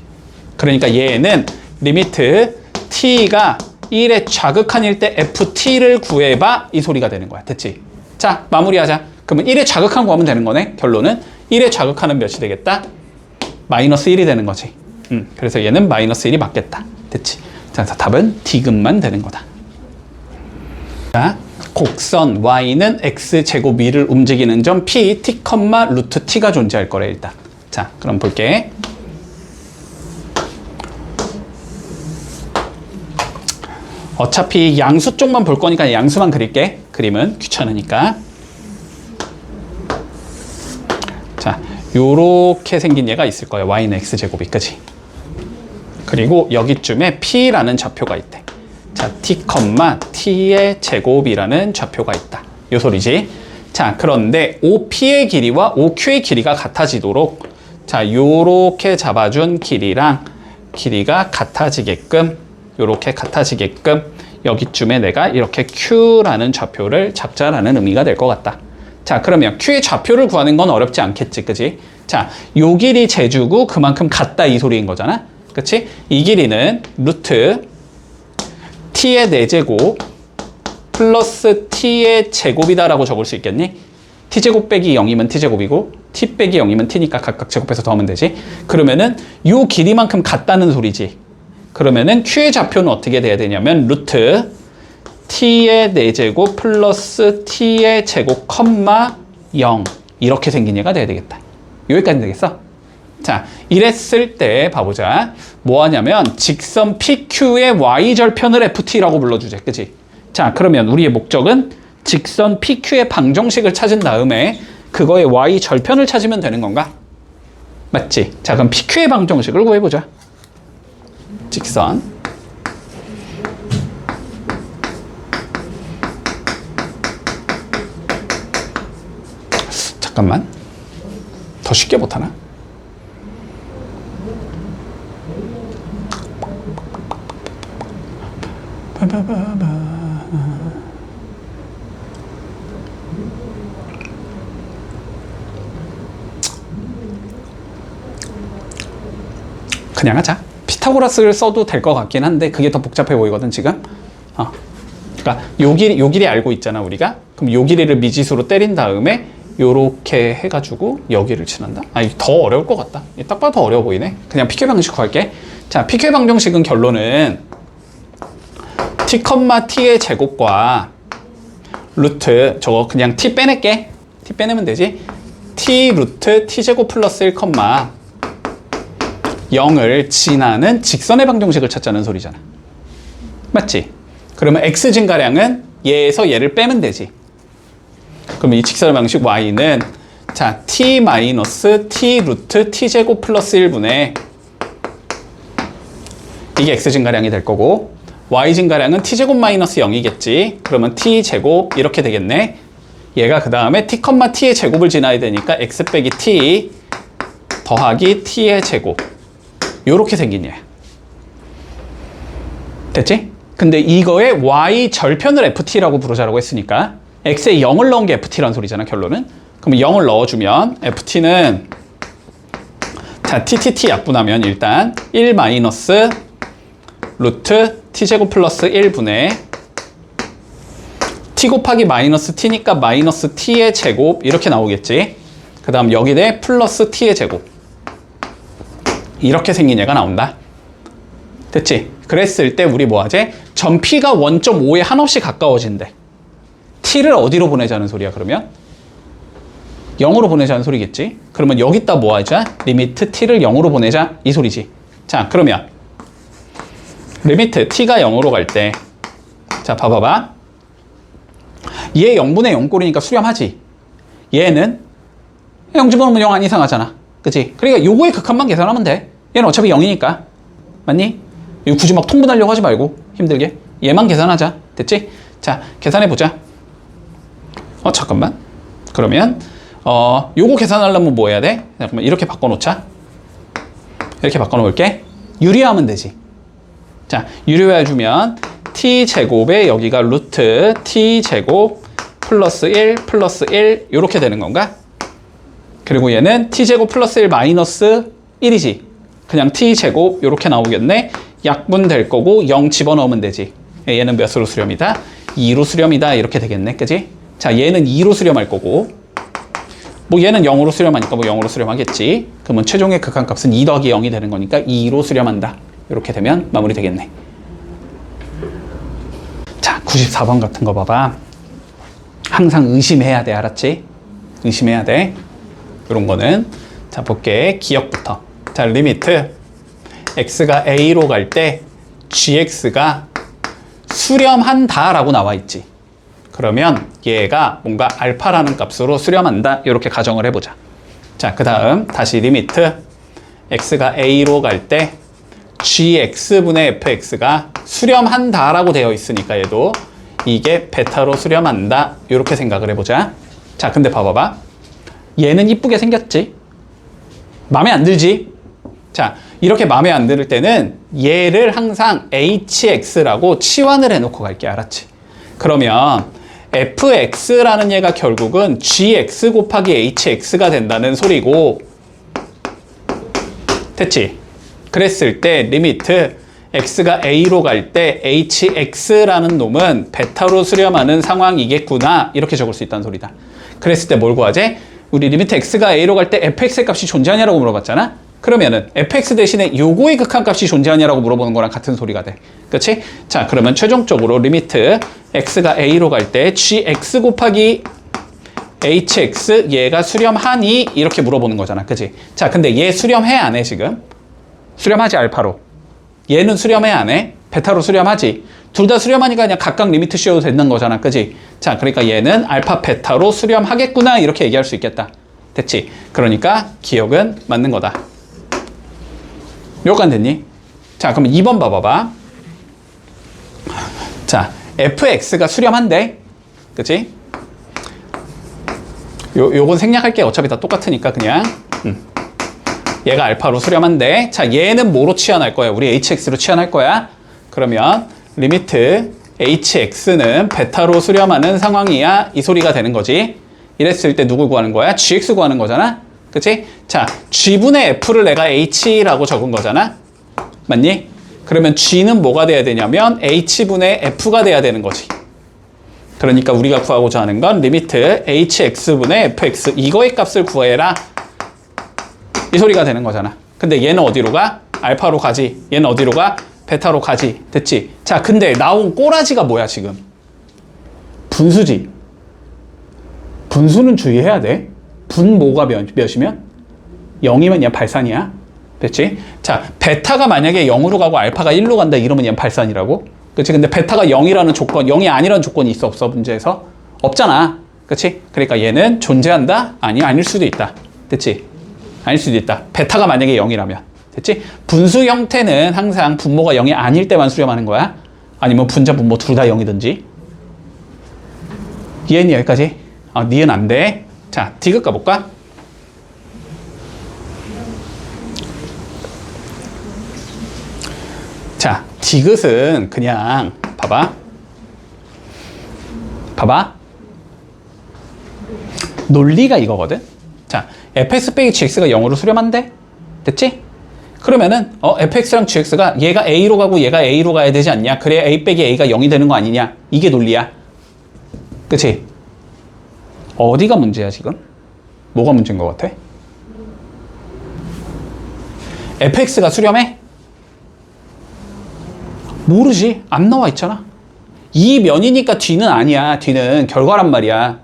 그러니까 얘는 리미트 t가 1의 자극한일 때 ft를 구해봐 이 소리가 되는 거야. 됐지? 자, 마무리하자. 그러면 1의 자극한 구하면 되는 거네. 결론은 1의 자극한은 몇이 되겠다? 마이너스 1이 되는 거지. 그래서 얘는 마이너스 1이 맞겠다. 됐지? 자, 답은 디귿만 되는 거다. 자, 곡선 y는 x제곱 위를 움직이는 점 p, t, 루트 t가 존재할 거래 일단. 자, 그럼 볼게. 어차피 양수 쪽만 볼 거니까 양수만 그릴게. 그림은 귀찮으니까. 자, 요렇게 생긴 얘가 있을 거예요. y는 x제곱이, 그치? 그리고 여기쯤에 p라는 좌표가 있대. 자, t, t의 제곱이라는 좌표가 있다. 요 소리지. 자, 그런데 OP의 길이와 OQ의 길이가 같아지도록, 자, 요렇게 잡아준 길이랑 길이가 같아지게끔, 요렇게 같아지게끔 여기쯤에 내가 이렇게 Q라는 좌표를 잡자라는 의미가 될 것 같다. 자, 그러면 Q의 좌표를 구하는 건 어렵지 않겠지, 그지? 자, 요 길이 재주고 그만큼 같다 이 소리인 거잖아. 그치? 이 길이는 루트 t의 4제곱 플러스 t의 제곱이다라고 적을 수 있겠니? t제곱 빼기 0이면 t제곱이고 t 빼기 0이면 t니까 각각 제곱해서 더하면 되지. 그러면은 요 길이만큼 같다는 소리지. 그러면은 q의 좌표는 어떻게 돼야 되냐면 루트 t의 4제곱 플러스 t의 제곱 컴마 0 이렇게 생긴 얘가 돼야 되겠다. 여기까지 되겠어? 자, 이랬을 때 봐보자. 뭐 하냐면 직선 PQ의 Y절편을 FT라고 불러주자. 그치? 자, 그러면 우리의 목적은 직선 PQ의 방정식을 찾은 다음에 그거의 Y절편을 찾으면 되는 건가? 맞지? 자, 그럼 PQ의 방정식을 구해보자. 직선 잠깐만, 더 쉽게 못하나? 그냥 하자. 피타고라스를 써도 될 것 같긴 한데 그게 더 복잡해 보이거든 지금. 그러니까 요 길이 알고 있잖아 우리가. 그럼 요 길이를 미지수로 때린 다음에 요렇게 해가지고 여기를 치는다? 더 어려울 것 같다. 딱 봐도 더 어려워 보이네. 그냥 PK 방식 구할게. 자, PK 방정식은 결론은 t, t의 제곱과 루트, 저거 그냥 t 빼낼게. t 빼내면 되지. t 루트 t 제곱 플러스 1, 0을 지나는 직선의 방정식을 찾자는 소리잖아. 맞지? 그러면 x 증가량은 얘에서 얘를 빼면 되지. 그러면 이 직선의 방식 y는 자 t 마이너스 t 루트 t 제곱 플러스 1분의 이게 x 증가량이 될 거고 y 증가량은 t 제곱 마이너스 0이겠지. 그러면 t 제곱 이렇게 되겠네. 얘가 그 다음에 t, t의 제곱을 지나야 되니까 x 빼기 t 더하기 t의 제곱 요렇게 생긴 얘. 됐지? 근데 이거에 y 절편을 ft라고 부르자라고 했으니까 x에 0을 넣은 게 ft라는 소리잖아 결론은. 그럼 0을 넣어주면 ft는 자 ttt 약분하면 일단 1 마이너스 루트 t제곱 플러스 1분의 t 곱하기 마이너스 t니까 마이너스 t의 제곱 이렇게 나오겠지. 그 다음 여기에 플러스 t의 제곱 이렇게 생긴 얘가 나온다. 됐지? 그랬을 때 우리 뭐 하지? 점 P가 1.5에 한없이 가까워진대. T를 어디로 보내자는 소리야 그러면? 0으로 보내자는 소리겠지? 그러면 여기다 뭐 하자? 리미트 T를 0으로 보내자 이 소리지. 자 그러면 리미트 T가 0으로 갈 때 자 봐봐봐. 얘 0분의 0꼴이니까 수렴하지. 얘는 0 집어넣으면 0 안 이상하잖아. 그치? 그러니까 요거의 극한만 계산하면 돼. 얘는 어차피 0이니까. 맞니? 이거 굳이 막 통분하려고 하지 말고 힘들게 얘만 계산하자. 됐지? 자 계산해보자. 잠깐만. 그러면 요거 계산하려면 뭐 해야 돼? 잠깐만 이렇게 바꿔놓자. 이렇게 바꿔놓을게. 유리화하면 되지. 자 유리화해주면 t제곱에 여기가 루트 t제곱 플러스 1 플러스 1 요렇게 되는 건가? 그리고 얘는 t제곱 플러스 1 마이너스 1이지. 그냥 t제곱 요렇게 나오겠네. 약분될 거고 0 집어넣으면 되지. 얘는 몇으로 수렴이다? 2로 수렴이다 이렇게 되겠네. 그지? 자 얘는 2로 수렴할 거고 뭐 얘는 0으로 수렴하니까 뭐 0으로 수렴하겠지. 그러면 최종의 극한값은 2 더하기 0이 되는 거니까 2로 수렴한다. 이렇게 되면 마무리 되겠네. 자 94번 같은 거 봐봐. 항상 의심해야 돼. 알았지? 의심해야 돼. 이런 거는 자 볼게. 기억부터. 자 리미트 x가 a로 갈 때 gx가 수렴한다 라고 나와 있지. 그러면 얘가 뭔가 알파라는 값으로 수렴한다 이렇게 가정을 해보자. 자 그 다음 다시 리미트 x가 a로 갈 때 gx분의 fx가 수렴한다 라고 되어 있으니까 얘도 이게 베타로 수렴한다 이렇게 생각을 해보자. 자 근데 봐봐봐. 얘는 이쁘게 생겼지? 마음에 안 들지? 자 이렇게 마음에 안 들 때는 얘를 항상 hx라고 치환을 해놓고 갈게. 알았지? 그러면 fx라는 얘가 결국은 gx 곱하기 hx가 된다는 소리고 됐지? 그랬을 때 리미트 x가 a로 갈 때 hx라는 놈은 베타로 수렴하는 상황이겠구나 이렇게 적을 수 있다는 소리다. 그랬을 때 뭘 구하지? 우리 리미트 x가 a로 갈 때 fx의 값이 존재하냐라고 물어봤잖아. 그러면은 fx 대신에 요거의 극한값이 존재하냐라고 물어보는 거랑 같은 소리가 돼. 그렇지? 자 그러면 최종적으로 리미트 x가 a로 갈 때 gx 곱하기 hx 얘가 수렴하니 이렇게 물어보는 거잖아. 그치? 자 근데 얘 수렴해 안 해 지금? 수렴하지 알파로. 얘는 수렴해 안 해? 베타로 수렴하지. 둘 다 수렴하니까 그냥 각각 리미트 씌워도 되는 거잖아. 그치? 자 그러니까 얘는 알파 베타로 수렴하겠구나 이렇게 얘기할 수 있겠다. 됐지? 그러니까 기억은 맞는 거다. 여기까지 됐니? 자 그럼 2번 봐봐봐. 자 fx가 수렴한대. 그치? 요건 생략할게. 어차피 다 똑같으니까 그냥 얘가 알파로 수렴한데 자 얘는 뭐로 치환할 거야? 우리 hx로 치환할 거야. 그러면 리미트 hx는 베타로 수렴하는 상황이야 이 소리가 되는 거지. 이랬을 때 누굴 구하는 거야? gx 구하는 거잖아. 그치? 자 g분의 f를 내가 h라고 적은 거잖아. 맞니? 그러면 G는 뭐가 돼야 되냐면 H분의 F가 돼야 되는 거지. 그러니까 우리가 구하고자 하는 건 리미트 hx분의 fx 이거의 값을 구해라 이 소리가 되는 거잖아. 근데 얘는 어디로 가? 알파로 가지. 얘는 어디로 가? 베타로 가지. 됐지? 자, 근데 나온 꼬라지가 뭐야 지금? 분수지. 분수는 주의해야 돼. 분모가 몇이면? 0이면 얘 발산이야. 됐지? 자, 베타가 만약에 0으로 가고 알파가 1로 간다 이러면 얘는 발산이라고? 그치? 근데 베타가 0이라는 조건, 0이 아니라는 조건이 있어 없어? 문제에서? 없잖아. 그치? 그러니까 얘는 존재한다? 아니, 아닐 수도 있다. 됐지? 아닐 수도 있다. 베타가 만약에 0이라면. 됐지? 분수 형태는 항상 분모가 0이 아닐 때만 수렴하는 거야. 아니면 분자, 분모 둘 다 0이든지. 이해했니? 여기까지? 니은 안 돼. 자, 디귿 가볼까? 자, 디귿은 그냥 봐봐. 논리가 이거거든. 자, fx 빼기 gx가 0으로 수렴한대. 됐지? 그러면은 fx랑 gx가 얘가 a로 가고 얘가 a로 가야 되지 않냐? 그래야 a 빼기 a가 0이 되는 거 아니냐? 이게 논리야. 그치? 어디가 문제야 지금? 뭐가 문제인 것 같아? fx가 수렴해? 모르지. 안 나와 있잖아. 이 면이니까 뒤는 아니야. 뒤는 결과란 말이야.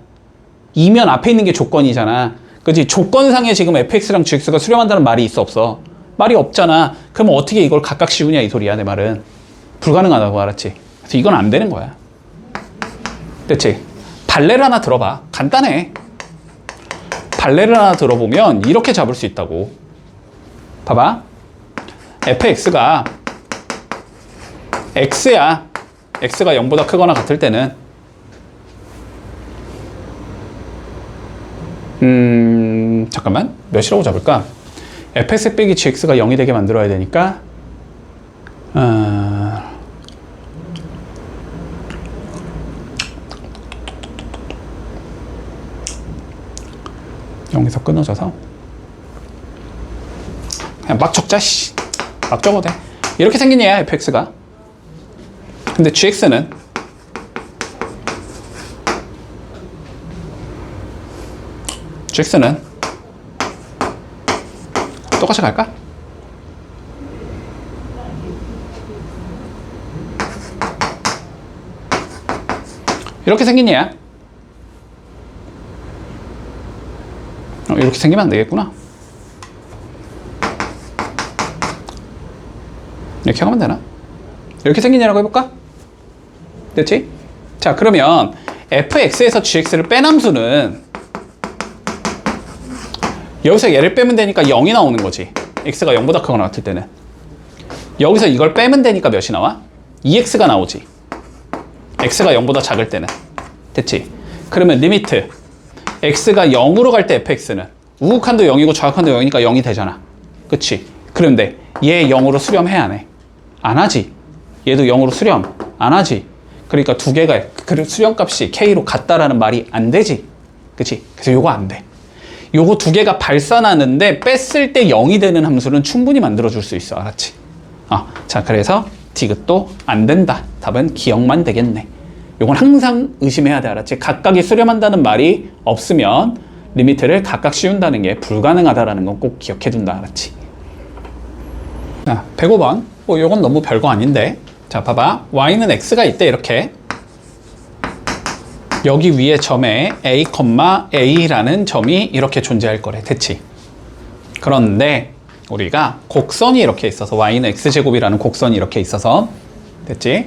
이 면 앞에 있는 게 조건이잖아. 그치? 조건상에 지금 fx랑 gx가 수렴한다는 말이 있어 없어? 말이 없잖아. 그럼 어떻게 이걸 각각 씌우냐 이 소리야. 내 말은 불가능하다고. 알았지? 그래서 이건 안 되는 거야. 됐지? 발레를 하나 들어봐. 간단해. 발레를 하나 들어보면 이렇게 잡을 수 있다고. 봐봐. fx가 x야. x가 0보다 크거나 같을 때는 잠깐만 몇이라고 잡을까? fx 빼기 gx가 0이 되게 만들어야 되니까 0에서 끊어져서 그냥 막 적자. 막 적어도 돼. 이렇게 생긴 얘야 fx가. 근데 gx는 똑같이 갈까? 이렇게 생긴 얘야. 이렇게 생기면 안 되겠구나. 이렇게 하면 되나? 이렇게 생긴 얘라고 해볼까? 됐지? 자, 그러면 fx에서 gx를 뺀 함수는 여기서 얘를 빼면 되니까 0이 나오는 거지. x가 0보다 크거나 같을 때는. 여기서 이걸 빼면 되니까 몇이 나와? 2x가 나오지. x가 0보다 작을 때는. 됐지? 그러면 리미트 x가 0으로 갈 때 fx는 우극한도 0이고 좌극한도 0이니까 0이 되잖아. 그치? 그런데 얘 0으로 수렴해 안 해? 안 하지. 얘도 0으로 수렴 안 하지. 그러니까 두 개가 그 수렴값이 k로 같다라는 말이 안 되지. 그치? 그래서 요거 안 돼. 요거 두 개가 발산하는데 뺐을 때 0이 되는 함수는 충분히 만들어줄 수 있어. 알았지? 자, 그래서 디귿도 안 된다. 답은 기억만 되겠네. 요건 항상 의심해야 돼. 알았지? 각각이 수렴한다는 말이 없으면 리미트를 각각 씌운다는 게 불가능하다라는 건 꼭 기억해 둔다. 알았지? 자, 105번. 요건 너무 별거 아닌데. 자, 봐봐. y는 x가 있대. 이렇게. 여기 위에 점에 a, a라는 점이 이렇게 존재할 거래. 됐지? 그런데 우리가 곡선이 이렇게 있어서 y는 x제곱이라는 곡선이 이렇게 있어서 됐지?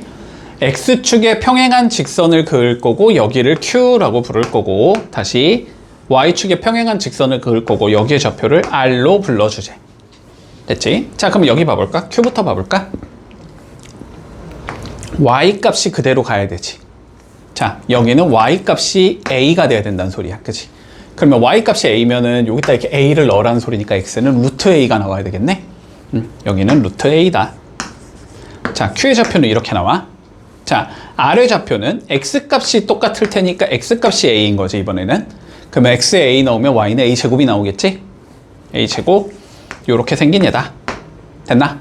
x축에 평행한 직선을 그을 거고 여기를 q라고 부를 거고 다시 y축에 평행한 직선을 그을 거고 여기의 좌표를 r로 불러주제. 됐지? 자, 그럼 여기 봐볼까? q부터 봐볼까? y 값이 그대로 가야 되지. 자, 여기는 y 값이 a가 돼야 된다는 소리야. 그치? 그러면 y 값이 a면은 여기다 이렇게 a를 넣으라는 소리니까 x는 루트 a가 나와야 되겠네? 여기는 루트 a다. 자, q의 좌표는 이렇게 나와. 자, r의 좌표는 x 값이 똑같을 테니까 x 값이 a인 거지, 이번에는. 그러면 x에 a 넣으면 y는 a 제곱이 나오겠지? a 제곱, 요렇게 생긴 얘다. 됐나?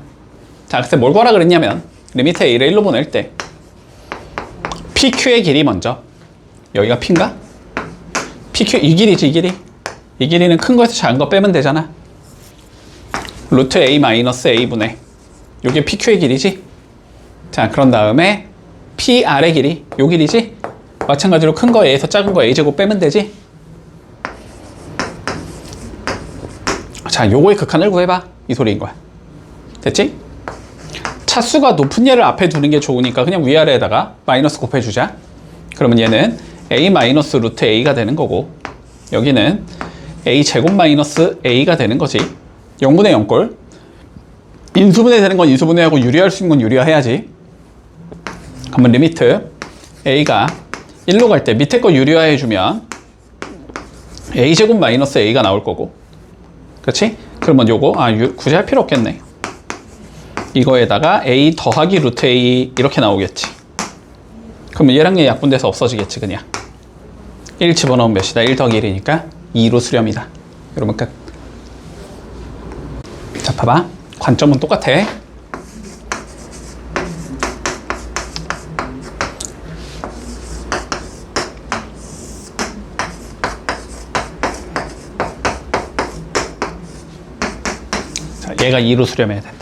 자, 그래서 뭘 구하라 그랬냐면 리미트 a를 1로 보낼 때 pq의 길이 먼저, 여기가 p인가? pq 이 길이지, 이 길이. 이 길이는 큰 거에서 작은 거 빼면 되잖아. 루트 a 마이너스 a분의 요게 pq의 길이지. 자, 그런 다음에 pr의 길이 요 길이지. 마찬가지로 큰 거 a에서 작은 거 a제곱 빼면 되지. 자, 요거의 극한을 구해봐, 이 소리인 거야. 됐지? 차수가 높은 얘를 앞에 두는 게 좋으니까 그냥 위아래에다가 마이너스 곱해주자. 그러면 얘는 a 마이너스 루트 a가 되는 거고, 여기는 a 제곱 마이너스 a가 되는 거지. 0분의 0꼴. 인수분해 되는 건 인수분해하고 유리할 수 있는 건 유리화해야지. 그러면 리미트 a가 1로 갈 때 밑에 거 유리화해주면 a 제곱 마이너스 a가 나올 거고, 그렇지? 그러면 요거 굳이 할 필요 없겠네. 이거에다가 a 더하기 루트 a 이렇게 나오겠지. 그러면 얘랑 얘 약분돼서 없어지겠지. 그냥 1 집어넣으면 몇이다? 1 더하기 1이니까 2로 수렴이다. 여러분 끝. 자, 봐봐. 관점은 똑같아. 자, 얘가 2로 수렴해야 된대.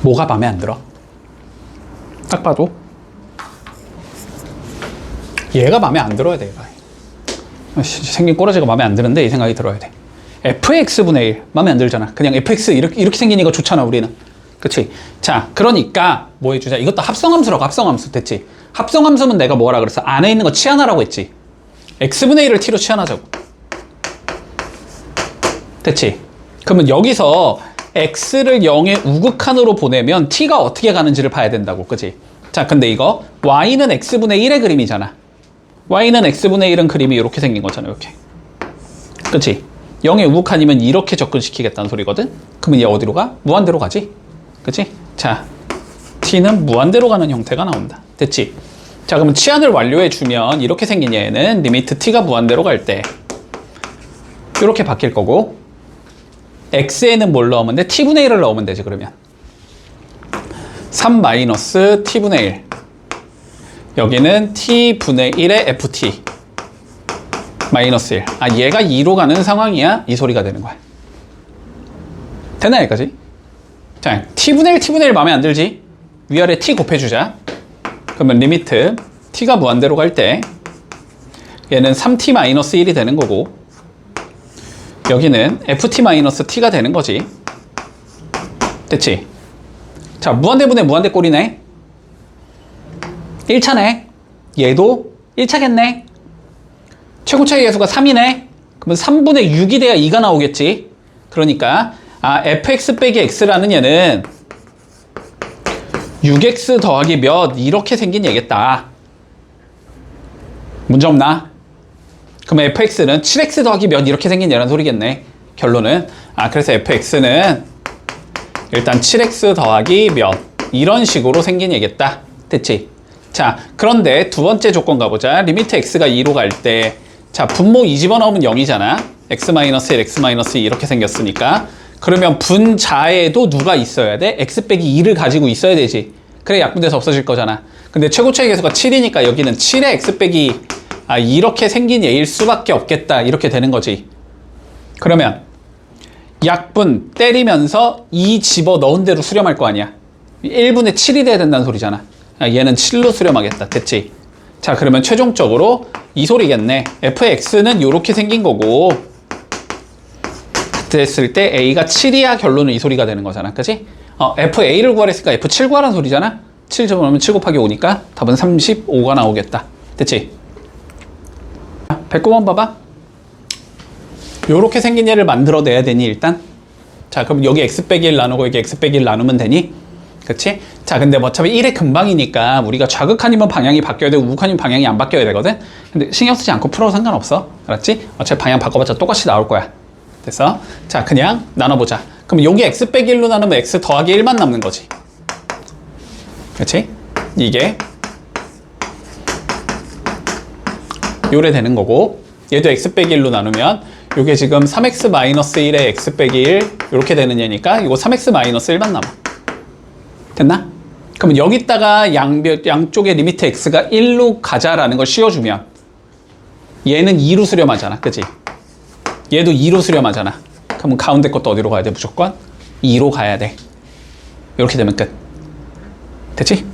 뭐가 마음에 안 들어? 딱 봐도 얘가 마음에 안 들어야 돼. 얘가 생긴 꼬라지가 마음에 안 드는데 이 생각이 들어야 돼. fx분의 1 마음에 안 들잖아. 그냥 fx 이렇게 생긴 이거 좋잖아, 우리는. 그치? 자, 그러니까 뭐 해주자. 이것도 합성함수라고. 합성함수. 됐지? 합성함수면 내가 뭐라 그랬어? 안에 있는 거 치환하라고 했지. x분의 1을 t로 치환하자고. 됐지? 그러면 여기서 x를 0의 우극한으로 보내면 t가 어떻게 가는지를 봐야 된다고. 그치? 자, 근데 이거 y는 x분의 1의 그림이잖아. y는 x분의 1은 그림이 이렇게 생긴 거잖아. 이렇게. 그치? 0의 우극한이면 이렇게 접근시키겠다는 소리거든? 그러면 얘 어디로 가? 무한대로 가지? 그치? 자, t는 무한대로 가는 형태가 나온다. 됐지? 자, 그러면 치환을 완료해주면 이렇게 생긴 얘는 리미트 t가 무한대로 갈 때 이렇게 바뀔 거고, x에는 뭘 넣으면 돼? t분의 1을 넣으면 되지. 그러면 3 마이너스 t분의 1, 여기는 t분의 1의 ft 마이너스 1. 얘가 2로 가는 상황이야. 이 소리가 되는 거야. 되나 여기까지? 자, t분의 1, t분의 1 마음에 안 들지? 위아래 t 곱해주자. 그러면 리미트 t가 무한대로 갈 때 얘는 3t 마이너스 1이 되는 거고, 여기는 ft 마이너스 t가 되는 거지. 됐지? 자, 무한대분의 무한대 꼴이네. 1차네. 얘도 1차겠네. 최고차의 계수가 3이네. 그러면 3분의 6이 돼야 2가 나오겠지. 그러니까 fx 빼기 x라는 얘는 6x 더하기 몇 이렇게 생긴 얘겠다. 문제 없나? 그러면 fx는 7x 더하기 몇 이렇게 생긴 얘란 소리겠네. 결론은 그래서 fx는 일단 7x 더하기 몇 이런 식으로 생긴 얘겠다. 됐지? 자, 그런데 두 번째 조건 가보자. 리미트 x가 2로 갈 때, 자, 분모 2 집어넣으면 0이잖아. x-1, x-2 이렇게 생겼으니까. 그러면 분자에도 누가 있어야 돼? x 빼기 2를 가지고 있어야 되지. 그래 약분돼서 없어질 거잖아. 근데 최고차의 계수가 7이니까 여기는 7의 x 빼기 이렇게 생긴 얘일 수밖에 없겠다. 이렇게 되는 거지. 그러면 약분 때리면서 2 집어넣은 대로 수렴할 거 아니야. 1분의 7이 돼야 된다는 소리잖아. 얘는 7로 수렴하겠다. 됐지? 자, 그러면 최종적으로 이 소리겠네. fx는 이렇게 생긴 거고, 됐을 때 a가 7이야 결론은 이 소리가 되는 거잖아. 그치? fa를 구하랬으니까 f7 구하라는 소리잖아. 7 집어넣으면 7 곱하기 5니까 답은 35가 나오겠다. 됐지? 109번 봐봐. 요렇게 생긴 얘를 만들어내야 되니 일단. 자, 그럼 여기 x 빼기 1 나누고 여기 x 빼기 1 나누면 되니? 그치? 자, 근데 뭐 어차피 1의 근방이니까 우리가 좌극한이면 방향이 바뀌어야 되고 우극한이면 방향이 안 바뀌어야 되거든? 근데 신경 쓰지 않고 풀어도 상관없어. 알았지? 어차피 방향 바꿔봤자 똑같이 나올 거야. 됐어? 자, 그냥 나눠보자. 그럼 여기 x 빼기 1로 나누면 x 더하기 1만 남는 거지. 그치? 이게 요래 되는 거고, 얘도 x 빼기 1로 나누면 요게 지금 3x-1에 x 빼기 1 이렇게 되는 얘니까 이거 3x-1만 남아. 됐나? 그러면 여기다가 양쪽의 리미트 x가 1로 가자라는 걸 씌워주면 얘는 2로 수렴하잖아. 그치? 얘도 2로 수렴하잖아. 그러면 가운데 것도 어디로 가야 돼? 무조건 2로 가야 돼. 이렇게 되면 끝. 됐지?